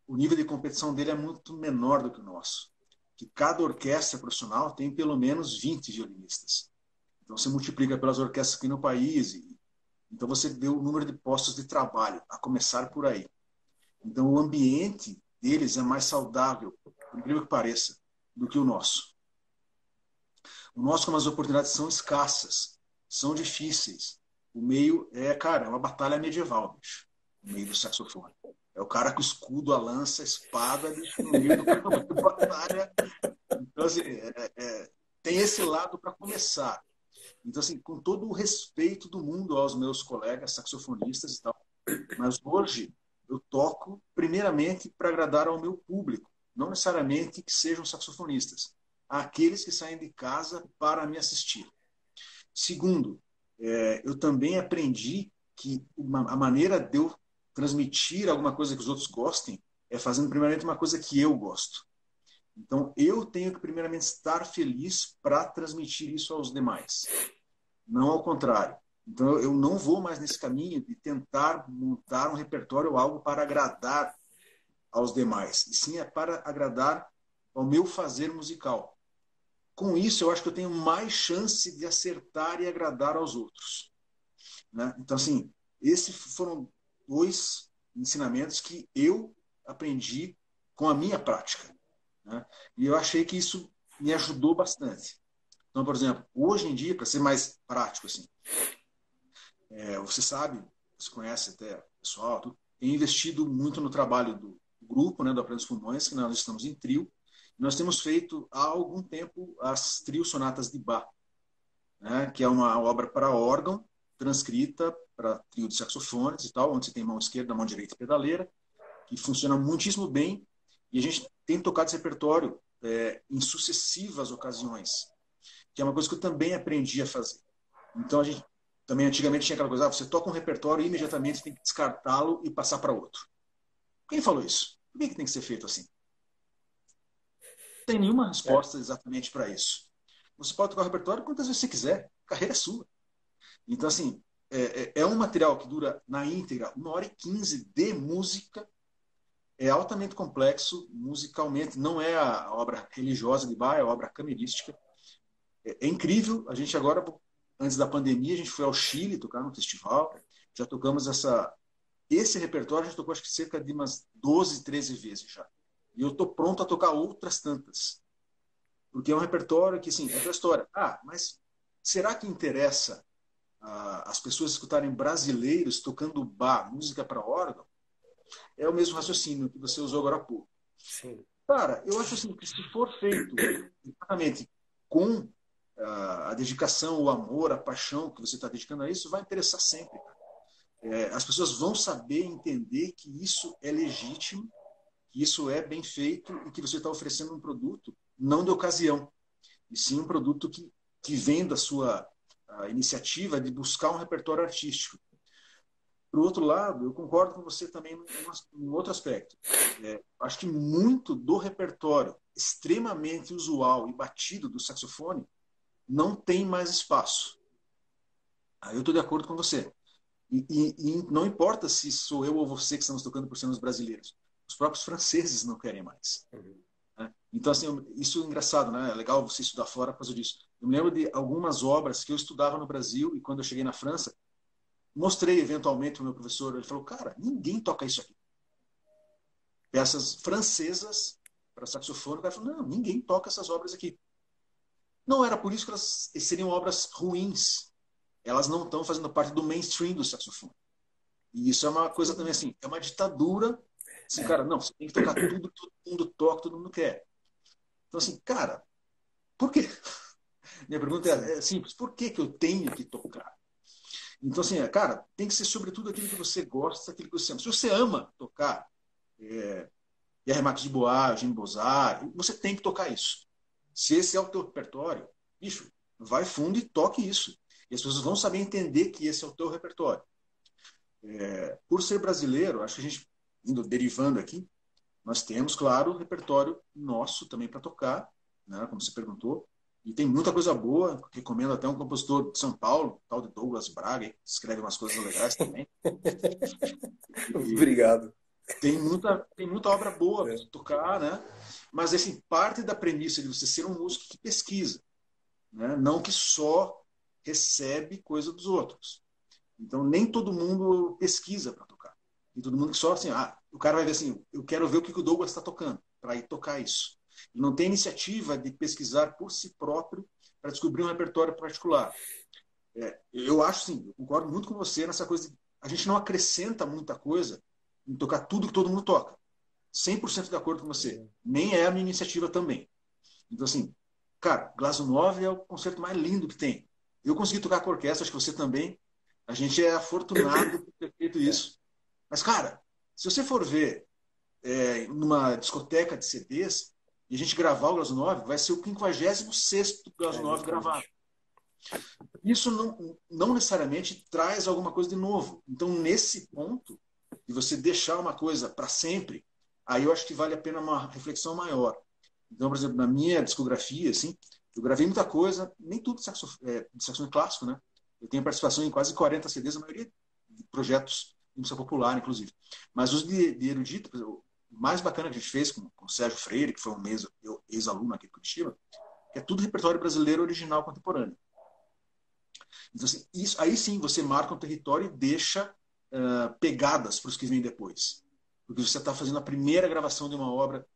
o nível de competição dele é muito menor do que o nosso. Que cada orquestra profissional tem pelo menos 20 violinistas. Então, você multiplica pelas orquestras aqui no país, então você vê o número de postos de trabalho, a começar por aí. Então, o ambiente deles é mais saudável, por incrível que pareça, do que o nosso. O nosso, como as oportunidades são escassas, são difíceis. O meio cara, é uma batalha medieval, bicho, o meio do saxofone. É o cara com o escudo, a lança, a espada, bicho, no meio do campo de batalha. Então, assim, tem esse lado para começar. Então, assim, com todo o respeito do mundo aos meus colegas saxofonistas e tal, mas hoje eu toco primeiramente para agradar ao meu público, não necessariamente que sejam saxofonistas, aqueles que saem de casa para me assistir. Segundo, eu também aprendi que a maneira de eu transmitir alguma coisa que os outros gostem é fazendo primeiramente uma coisa que eu gosto. Então, eu tenho que primeiramente estar feliz para transmitir isso aos demais, não ao contrário. Então, eu não vou mais nesse caminho de tentar montar um repertório ou algo para agradar aos demais, e sim é para agradar ao meu fazer musical. Com isso, eu acho que eu tenho mais chance de acertar e agradar aos outros, né? Então, assim, esses foram dois ensinamentos que eu aprendi com a minha prática, né? E eu achei que isso me ajudou bastante. Então, por exemplo, hoje em dia, para ser mais prático, assim, você sabe, você conhece até o pessoal, tem investido muito no trabalho do grupo, né, do Aprenda os Pulmões, que nós estamos em trio. Nós temos feito há algum tempo as trio sonatas de Bach, né, que é uma obra para órgão, transcrita para trio de saxofones e tal, onde você tem mão esquerda, mão direita e pedaleira, que funciona muitíssimo bem. E a gente tem tocado esse repertório em sucessivas ocasiões, que é uma coisa que eu também aprendi a fazer. Então, a gente também antigamente tinha aquela coisa, você toca um repertório e imediatamente tem que descartá-lo e passar para outro. Quem falou isso? Por que tem que ser feito assim? Não tem nenhuma É, resposta exatamente para isso. Você pode tocar o repertório quantas vezes você quiser, a carreira é sua. Então, assim, é um material que dura na íntegra 1h15 de música, é altamente complexo musicalmente, não é a obra religiosa de Bach, é a obra camerística. É incrível, a gente agora, antes da pandemia, a gente foi ao Chile tocar no festival, já tocamos esse repertório, a gente tocou acho que cerca de umas 12, 13 vezes já. E eu estou pronto a tocar outras tantas. Porque é um repertório que, assim, é aquela história. Ah, mas será que interessa as pessoas escutarem brasileiros tocando bar, música para órgão, é o mesmo raciocínio que você usou agora há pouco. Sim. Cara, eu acho assim que se for feito exatamente com a dedicação, o amor, a paixão que você está dedicando a isso, vai interessar sempre. As pessoas vão saber entender que isso é legítimo, que isso é bem feito e que você está oferecendo um produto não de ocasião, e sim um produto que vem da sua iniciativa de buscar um repertório artístico. Por outro lado, eu concordo com você também num outro aspecto. Acho que muito do repertório extremamente usual e batido do saxofone não tem mais espaço. Aí eu estou de acordo com você. E não importa se sou eu ou você que estamos tocando por ser os brasileiros. Os próprios franceses não querem mais. Uhum. Né? Então, assim, isso é engraçado, né? É legal você estudar fora por causa disso. Eu me lembro de algumas obras que eu estudava no Brasil e quando eu cheguei na França, mostrei eventualmente para o meu professor, ele falou, cara, ninguém toca isso aqui. Peças francesas para saxofone, o cara falou, não, ninguém toca essas obras aqui. Não era por isso que elas seriam obras ruins. Elas não estão fazendo parte do mainstream do saxofone. E isso é uma coisa também assim, é uma ditadura. Assim, cara, não, você tem que tocar tudo, todo mundo toca, todo mundo quer. Então, assim, cara, por quê? Minha pergunta é simples, por que que eu tenho que tocar? Então, assim, cara, tem que ser sobretudo aquilo que você gosta, aquilo que você ama. Se você ama tocar Pierre Marx de Bois, Jean Bozart, você tem que tocar isso. Se esse é o teu repertório, bicho, vai fundo e toque isso. E as pessoas vão saber entender que esse é o teu repertório. Por ser brasileiro, acho que a gente, indo derivando aqui, nós temos, claro, o repertório nosso também para tocar, né, como você perguntou, e tem muita coisa boa, recomendo até um compositor de São Paulo, tal de Douglas Braga, que escreve umas coisas legais também. E Obrigado. tem muita obra boa para É. tocar, né? Mas assim, parte da premissa de você ser um músico que pesquisa, né? Não que só recebe coisa dos outros. Então, nem todo mundo pesquisa para tocar. E todo mundo que só assim, o cara vai ver assim, eu quero ver o que o Douglas está tocando, para ir tocar isso. E não tem iniciativa de pesquisar por si próprio para descobrir um repertório particular. Eu acho, sim, eu concordo muito com você nessa coisa de a gente não acrescenta muita coisa em tocar tudo que todo mundo toca. 100% de acordo com você. Nem é a minha iniciativa também. Então, assim, cara, Glazunov é o concerto mais lindo que tem. Eu consegui tocar com a orquestra, acho que você também. A gente é afortunado por ter feito isso. Mas, cara, se você for ver numa discoteca de CDs e a gente gravar o Glazunov, vai ser o 56º Glazunov gravado. Exatamente. Isso não necessariamente traz alguma coisa de novo. Então, nesse ponto, de você deixar uma coisa para sempre, aí eu acho que vale a pena uma reflexão maior. Então, por exemplo, na minha discografia, assim, eu gravei muita coisa, nem tudo de saxofone clássico, né? Eu tenho participação em quase 40 CDs, a maioria de projetos de música popular, inclusive. Mas os de erudito, o mais bacana que a gente fez com o Sérgio Freire, que foi um ex-aluno aqui de Curitiba, que é tudo repertório brasileiro original contemporâneo. Então, assim, aí sim você marca um território e deixa pegadas para os que vêm depois. Porque você está fazendo a primeira gravação de uma obra,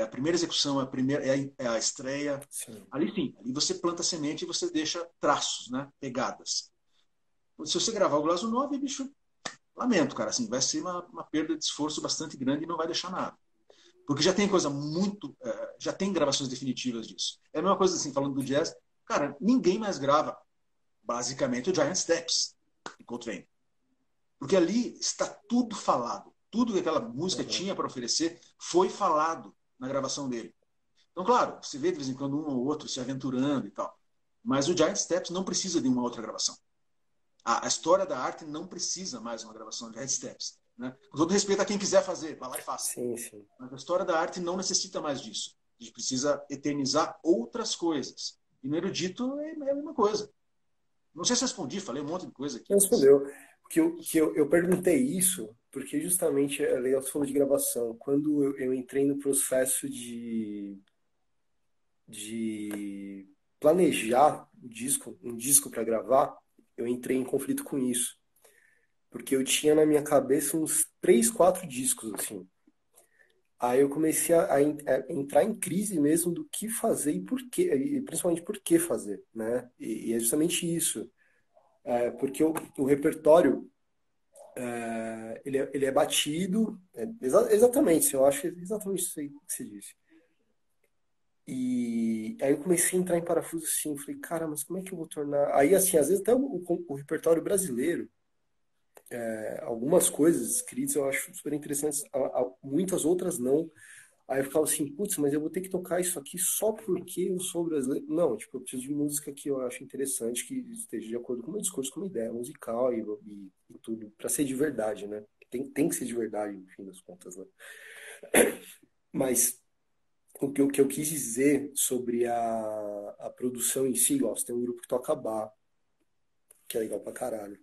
a primeira execução, a estreia. Sim. Ali sim, ali você planta a semente e você deixa traços, né, pegadas. Se você gravar o Glazunov, bicho, lamento, cara, assim, vai ser uma perda de esforço bastante grande e não vai deixar nada. Porque já tem coisa muito. Já tem gravações definitivas disso. É a mesma coisa assim, falando do jazz. Cara, ninguém mais grava basicamente o Giant Steps de Coltrane. Porque ali está tudo falado. Tudo que aquela música tinha para oferecer foi falado na gravação dele. Então, claro, você vê de vez em quando um ou outro se aventurando e tal. Mas o Giant Steps não precisa de uma outra gravação. A história da arte não precisa mais uma gravação de Giant Steps. Né? Com todo respeito a quem quiser fazer, vá lá e faça. Sim, sim. Mas a história da arte não necessita mais disso. A gente precisa eternizar outras coisas. E no erudito é a mesma coisa. Não sei se respondi, falei um monte de coisa aqui, mas. Respondeu. Eu perguntei isso porque justamente é legal você falou de gravação. Quando eu entrei no processo de planejar um disco para gravar, eu entrei em conflito com isso. Porque eu tinha na minha cabeça uns 3, 4 discos, assim. Aí eu comecei a entrar em crise mesmo do que fazer e por quê, e principalmente por que fazer, né? E é justamente isso. Porque o repertório, ele é batido, exatamente, eu acho exatamente isso aí que você disse. E aí eu comecei a entrar em parafuso assim, falei, cara, mas como é que eu vou tornar... Aí, assim, às vezes até o repertório brasileiro, algumas coisas escritas eu acho super interessantes, muitas outras não. Aí eu ficava assim, putz, mas eu vou ter que tocar isso aqui só porque eu sou brasileiro. Não, tipo, eu preciso de música que eu acho interessante, que esteja de acordo com o meu discurso, com a minha ideia musical e tudo, pra ser de verdade, né? Tem que ser de verdade, no fim das contas, né? Mas o que eu quis dizer sobre a produção em si, ó, você tem um grupo que toca bar, que é legal pra caralho.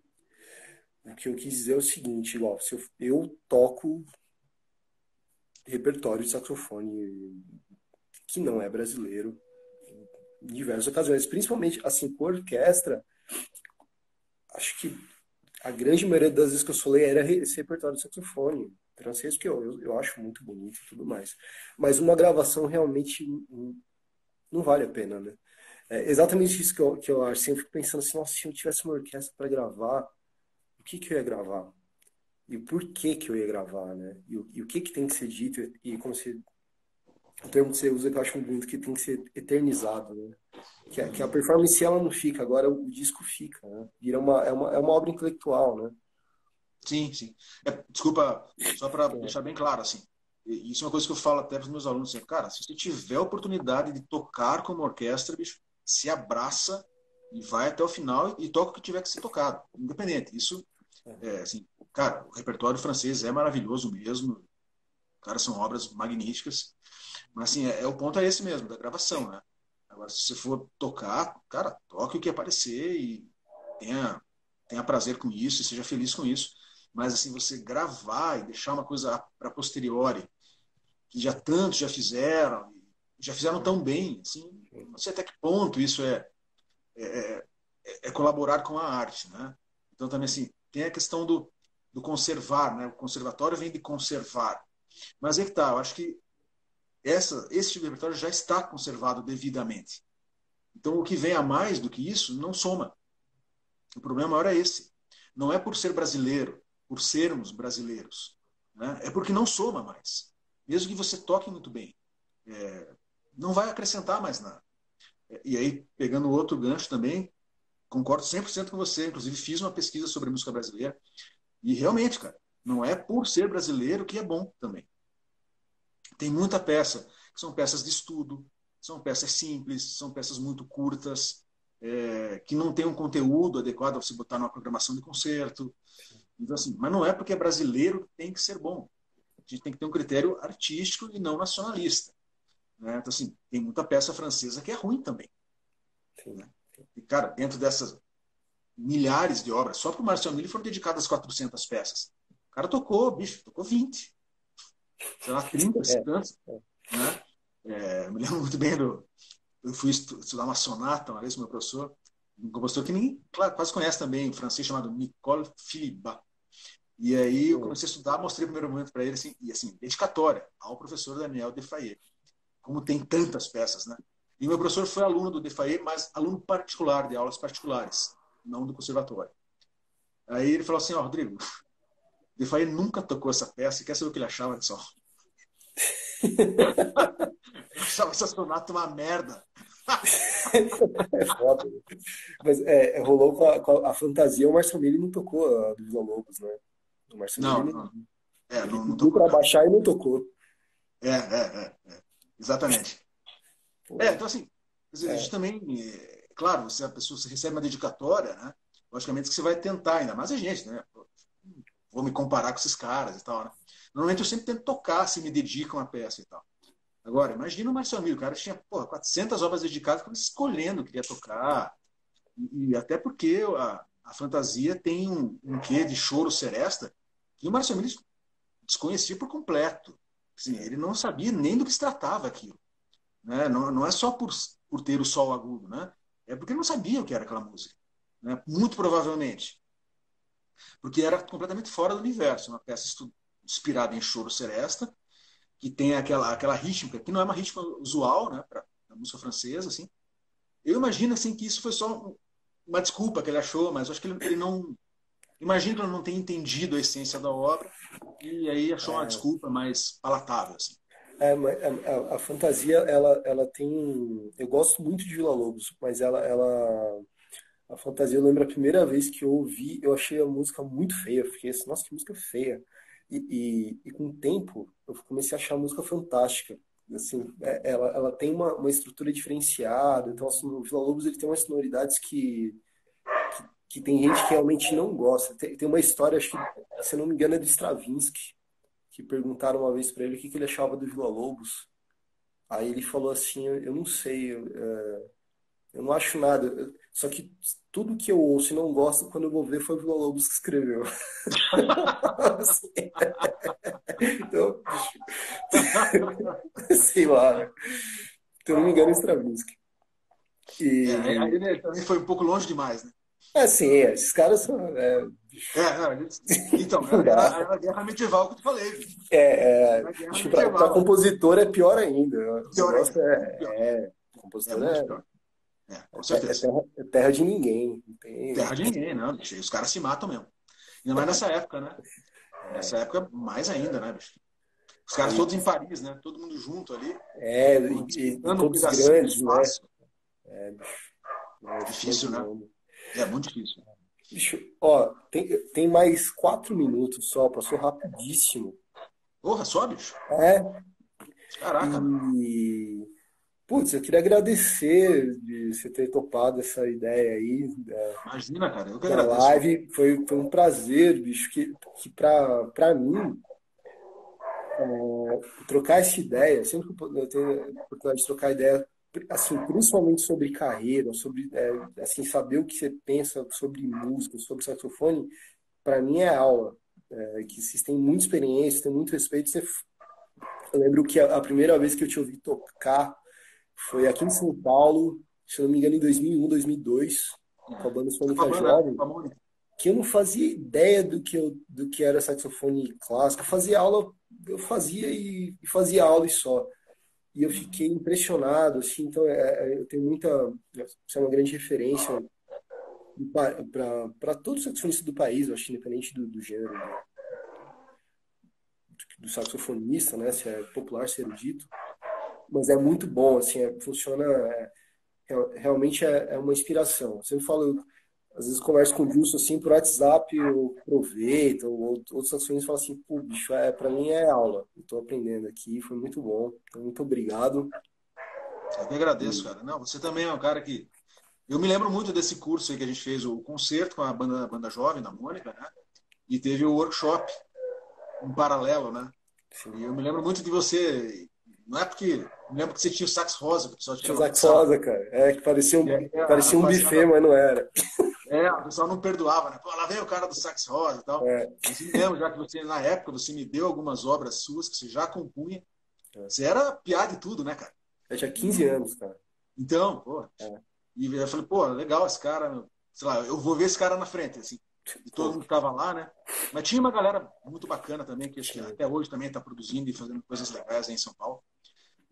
O que eu quis dizer é o seguinte, igual, se eu toco repertório de saxofone que não é brasileiro, em diversas ocasiões, principalmente assim com orquestra, acho que a grande maioria das vezes que eu solei era esse repertório de saxofone francês, que eu acho muito bonito e tudo mais. Mas uma gravação realmente não vale a pena, né? É exatamente isso que eu acho. Assim, eu fico pensando assim, nossa, se eu tivesse uma orquestra para gravar, o que que eu ia gravar? E por que que eu ia gravar, né? E o que que tem que ser dito? E como você, o termo que você usa que eu acho muito bonito, que tem que ser eternizado, né? Que a performance ela não fica, agora o disco fica, né? Vira é uma obra intelectual, né? Sim, sim. Desculpa, só para É, deixar bem claro, assim, isso é uma coisa que eu falo até para os meus alunos, assim, cara, se você tiver a oportunidade de tocar como orquestra, bicho, se abraça e vai até o final e toca o que tiver que ser tocado, independente. Isso, assim, cara, o repertório francês é maravilhoso mesmo, cara, são obras magníficas, mas, assim, o ponto é esse mesmo, da gravação, né? Agora, se você for tocar, cara, toque o que aparecer e tenha, tenha prazer com isso e seja feliz com isso. Mas, assim, você gravar e deixar uma coisa para posteriori, que já tantos já fizeram tão bem, assim, não sei até que ponto isso é colaborar com a arte, né? Então, também, assim, tem a questão do conservar, né? O conservatório vem de conservar. Mas é que tá, eu acho que esse tipo de repertório já está conservado devidamente. Então, o que vem a mais do que isso não soma. O problema maior é esse. Não é por ser brasileiro, por sermos brasileiros. Né? É porque não soma mais. Mesmo que você toque muito bem. Não vai acrescentar mais nada. E aí, pegando outro gancho também, concordo 100% com você. Inclusive, fiz uma pesquisa sobre música brasileira. E realmente, cara, não é por ser brasileiro que é bom também. Tem muita peça, que são peças de estudo, são peças simples, são peças muito curtas, que não tem um conteúdo adequado a você botar numa programação de concerto. Então, assim, mas não é porque é brasileiro que tem que ser bom. A gente tem que ter um critério artístico e não nacionalista. Né? Então, assim, tem muita peça francesa que é ruim também. sim. Né? E, cara, dentro dessas milhares de obras, só para o Marcel Miller foram dedicadas 400 peças. O cara tocou, bicho, tocou 20, sei lá, 30, É, tantos, né? Me lembro muito bem eu fui estudar uma sonata uma vez com meu professor, um compositor que ninguém claro, quase conhece também, um francês chamado Nicole Philibert. E aí eu comecei a estudar, mostrei o primeiro momento para ele, assim, e assim, dedicatória ao professor Daniel Defaye, como tem tantas peças, né? E meu professor foi aluno do Defaye, mas aluno particular, de aulas particulares, não do conservatório. Aí ele falou assim, ó, Rodrigo, Defaye nunca tocou essa peça, e quer saber o que ele achava disso? Eu achava essa sonata uma merda. é foda. Mas rolou com a fantasia, o Marcelo Mille não tocou a do Vila Lobos, né? O Marcelo Mille Não, não, não, ele não pediu tocou para mesmo. baixar e não tocou. Exatamente. Pô, Então assim, quer dizer, a gente é, também, claro, se a pessoa se recebe uma dedicatória, né? Logicamente que você vai tentar, ainda mais a gente, né? Vou me comparar com esses caras e tal, né? Normalmente eu sempre tento tocar se me dedicam a peça e tal. Agora, imagina o Marcelo Milo, o cara tinha, porra, 400 obras dedicadas, ficava escolhendo o que ia tocar, e até porque a fantasia tem um quê de choro seresta que o Marcelo Milo desconhecia por completo. Assim, ele não sabia nem do que se tratava aquilo. Né? Não é só por ter o sol agudo, né? É porque ele não sabia o que era aquela música. Né? Muito provavelmente. Porque era completamente fora do universo. Uma peça inspirada em choro seresta, que tem aquela rítmica, que não é uma rítmica usual, né, para a música francesa. Assim. Eu imagino assim, que isso foi só uma desculpa que ele achou, mas eu acho que ele não... Imagino que ele não tenha entendido a essência da obra e aí achou uma desculpa mais palatável, assim. A fantasia, ela tem. Eu gosto muito de Villa-Lobos, mas a fantasia, eu lembro a primeira vez que eu ouvi, eu achei a música muito feia. Eu fiquei assim, nossa, que música feia. E com o tempo, eu comecei a achar a música fantástica. Assim, ela tem uma estrutura diferenciada. Então, assim, o Villa-Lobos ele tem umas sonoridades que tem gente que realmente não gosta. Tem uma história, acho que, se eu não me engano, é do Stravinsky, que perguntaram uma vez para ele o que ele achava do Villa-Lobos. Aí ele falou assim, eu não sei, eu não acho nada. Só que tudo que eu ouço e não gosto, quando eu vou ver, foi o Villa-Lobos que escreveu. Assim, então, sei lá, né? Se eu não me engano, é Stravinsky. Aí E, ele também foi um pouco longe demais, né? assim, esses caras são. Então, Não era dá. a guerra medieval que eu te falei, bicho. Era a guerra Acho que para medieval. compositor é pior ainda. O Pior negócio ainda, muito pior. É compositor muito pior. Com certeza. é terra de ninguém. Não Terra tem, de ninguém, não, bicho. E os caras se matam mesmo. Ainda mais nessa época, né? Nessa época, mais ainda, né, bicho? Os caras todos em Paris, né? Todo mundo junto ali, e disputando um todos pedacinho de grandes, né? espaço. Eu fico Difícil, né? imaginando. É muito difícil. Bicho, ó, tem mais 4 minutos só, passou rapidíssimo. Porra, só, bicho. É, Caraca, meu. e, putz, eu queria agradecer de você ter topado essa ideia aí Imagina, cara. Eu que da agradeço. live. Foi um prazer, bicho, que pra mim, trocar essa ideia, sempre que eu tenho a oportunidade de trocar ideia, assim, principalmente sobre carreira, sobre, assim, saber o que você pensa sobre música, sobre saxofone, para mim é aula. Que vocês têm muita experiência, têm muito respeito. Eu lembro que a primeira vez que eu te ouvi tocar foi aqui em São Paulo, se eu não me engano, em 2001, 2002, com a banda Foi com a Sônica banda, né? Jovem, Com a Mônica. que eu não fazia ideia do que era saxofone clássico. Eu fazia aula, eu fazia e fazia aula e só. E eu fiquei impressionado, assim, então eu tenho muita, você é uma grande referência para todos os saxofonistas do país, eu acho, independente do gênero, do saxofonista, né, se é popular, se é erudito, mas é muito bom, assim, funciona, realmente é uma inspiração. Eu sempre falo, às vezes converso com o Gilson, assim, por WhatsApp, eu aproveito, ou outros saxofonistas falam assim, pô, bicho, para mim é aula, eu tô aprendendo aqui, foi muito bom, então muito obrigado. Eu que agradeço, cara. Não, você também é um cara que. Eu me lembro muito desse curso aí que a gente fez, o concerto com a banda jovem, da Mônica, né? E teve o workshop em paralelo, né? Assim, E eu me lembro muito de você. Não é porque. Me lembro que você tinha o sax rosa, que o pessoal tinha tirava muito sax sarro. rosa, cara, que E aí a parecia um buffet, rapaziada. mas não era. O pessoal não perdoava, né? Pô, lá vem o cara do sax rosa e tal. É, Mas me lembro já que você, na época, você me deu algumas obras suas que você já compunha. é. Você era piada e tudo, né, cara? Eu tinha 15 E, anos, cara. então, pô. É, E eu falei, pô, legal esse cara, sei lá, eu vou ver esse cara na frente, assim. E todo pô, mundo tava lá, né? Mas tinha uma galera muito bacana também, que acho que tinha. até hoje também está produzindo e fazendo coisas legais aí em São Paulo.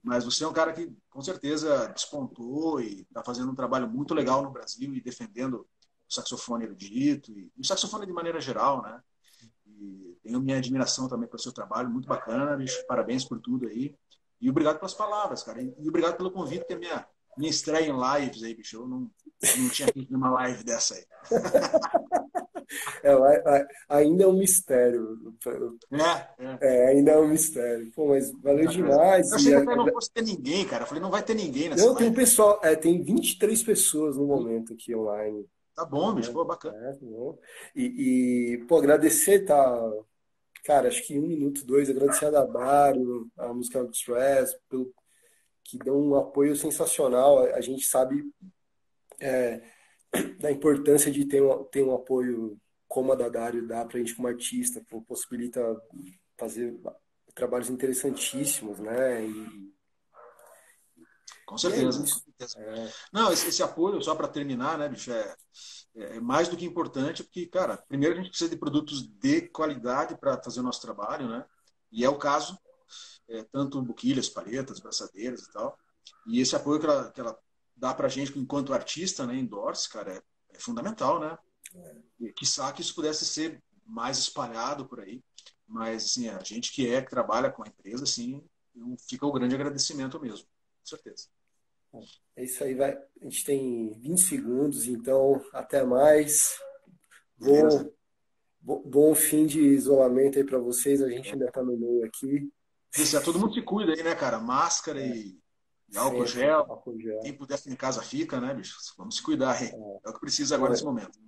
Mas você é um cara que com certeza despontou e está fazendo um trabalho muito legal no Brasil e defendendo o saxofone erudito e o saxofone de maneira geral, né? E tenho minha admiração também pelo seu trabalho, muito bacana, bicho. Parabéns por tudo aí. E obrigado pelas palavras, cara. E obrigado pelo convite, que é minha estreia em lives aí, bicho. Eu não tinha feito uma live dessa aí. Ainda é um mistério. É. Ainda é um mistério. Pô, mas valeu Eu demais. achei que até não fosse ter ninguém, cara. Eu falei, não vai ter ninguém nessa Não, tem um live. pessoal, tem 23 pessoas no momento aqui online. Tá bom, bicho. Né? Pô, bacana. Tá bom. Pô, agradecer, tá? Cara, acho que 1 minuto, dois, agradecer a Dabaro, a música Stress, que dão um apoio sensacional. A gente sabe da importância de ter um apoio como a da Dário dá pra gente como artista, pô, possibilita fazer trabalhos interessantíssimos, né? Com E é certeza, com isso. certeza. Não, esse apoio, só para terminar, né, bicho, é mais do que importante, porque, cara, primeiro a gente precisa de produtos de qualidade para fazer o nosso trabalho, né? E é o caso, tanto buquilhas, palhetas, braçadeiras e tal. E esse apoio que ela dá para a gente enquanto artista, né, endorse, cara, é é fundamental, né? E quiçá que isso pudesse ser mais espalhado por aí. Mas, assim, a gente que trabalha com a empresa, assim, fica o grande agradecimento mesmo, com certeza. É isso aí, vai. A gente tem 20 segundos, então até mais. Beleza? Bom, bom fim de isolamento aí para vocês. A gente É. ainda tá no meio aqui. Isso, todo mundo se cuida aí, né, cara? Máscara É, e álcool sempre, gel. álcool gel. Quem puder ficar em casa, fica, né, bicho? Vamos se cuidar aí. É o que precisa agora nesse Bom, momento.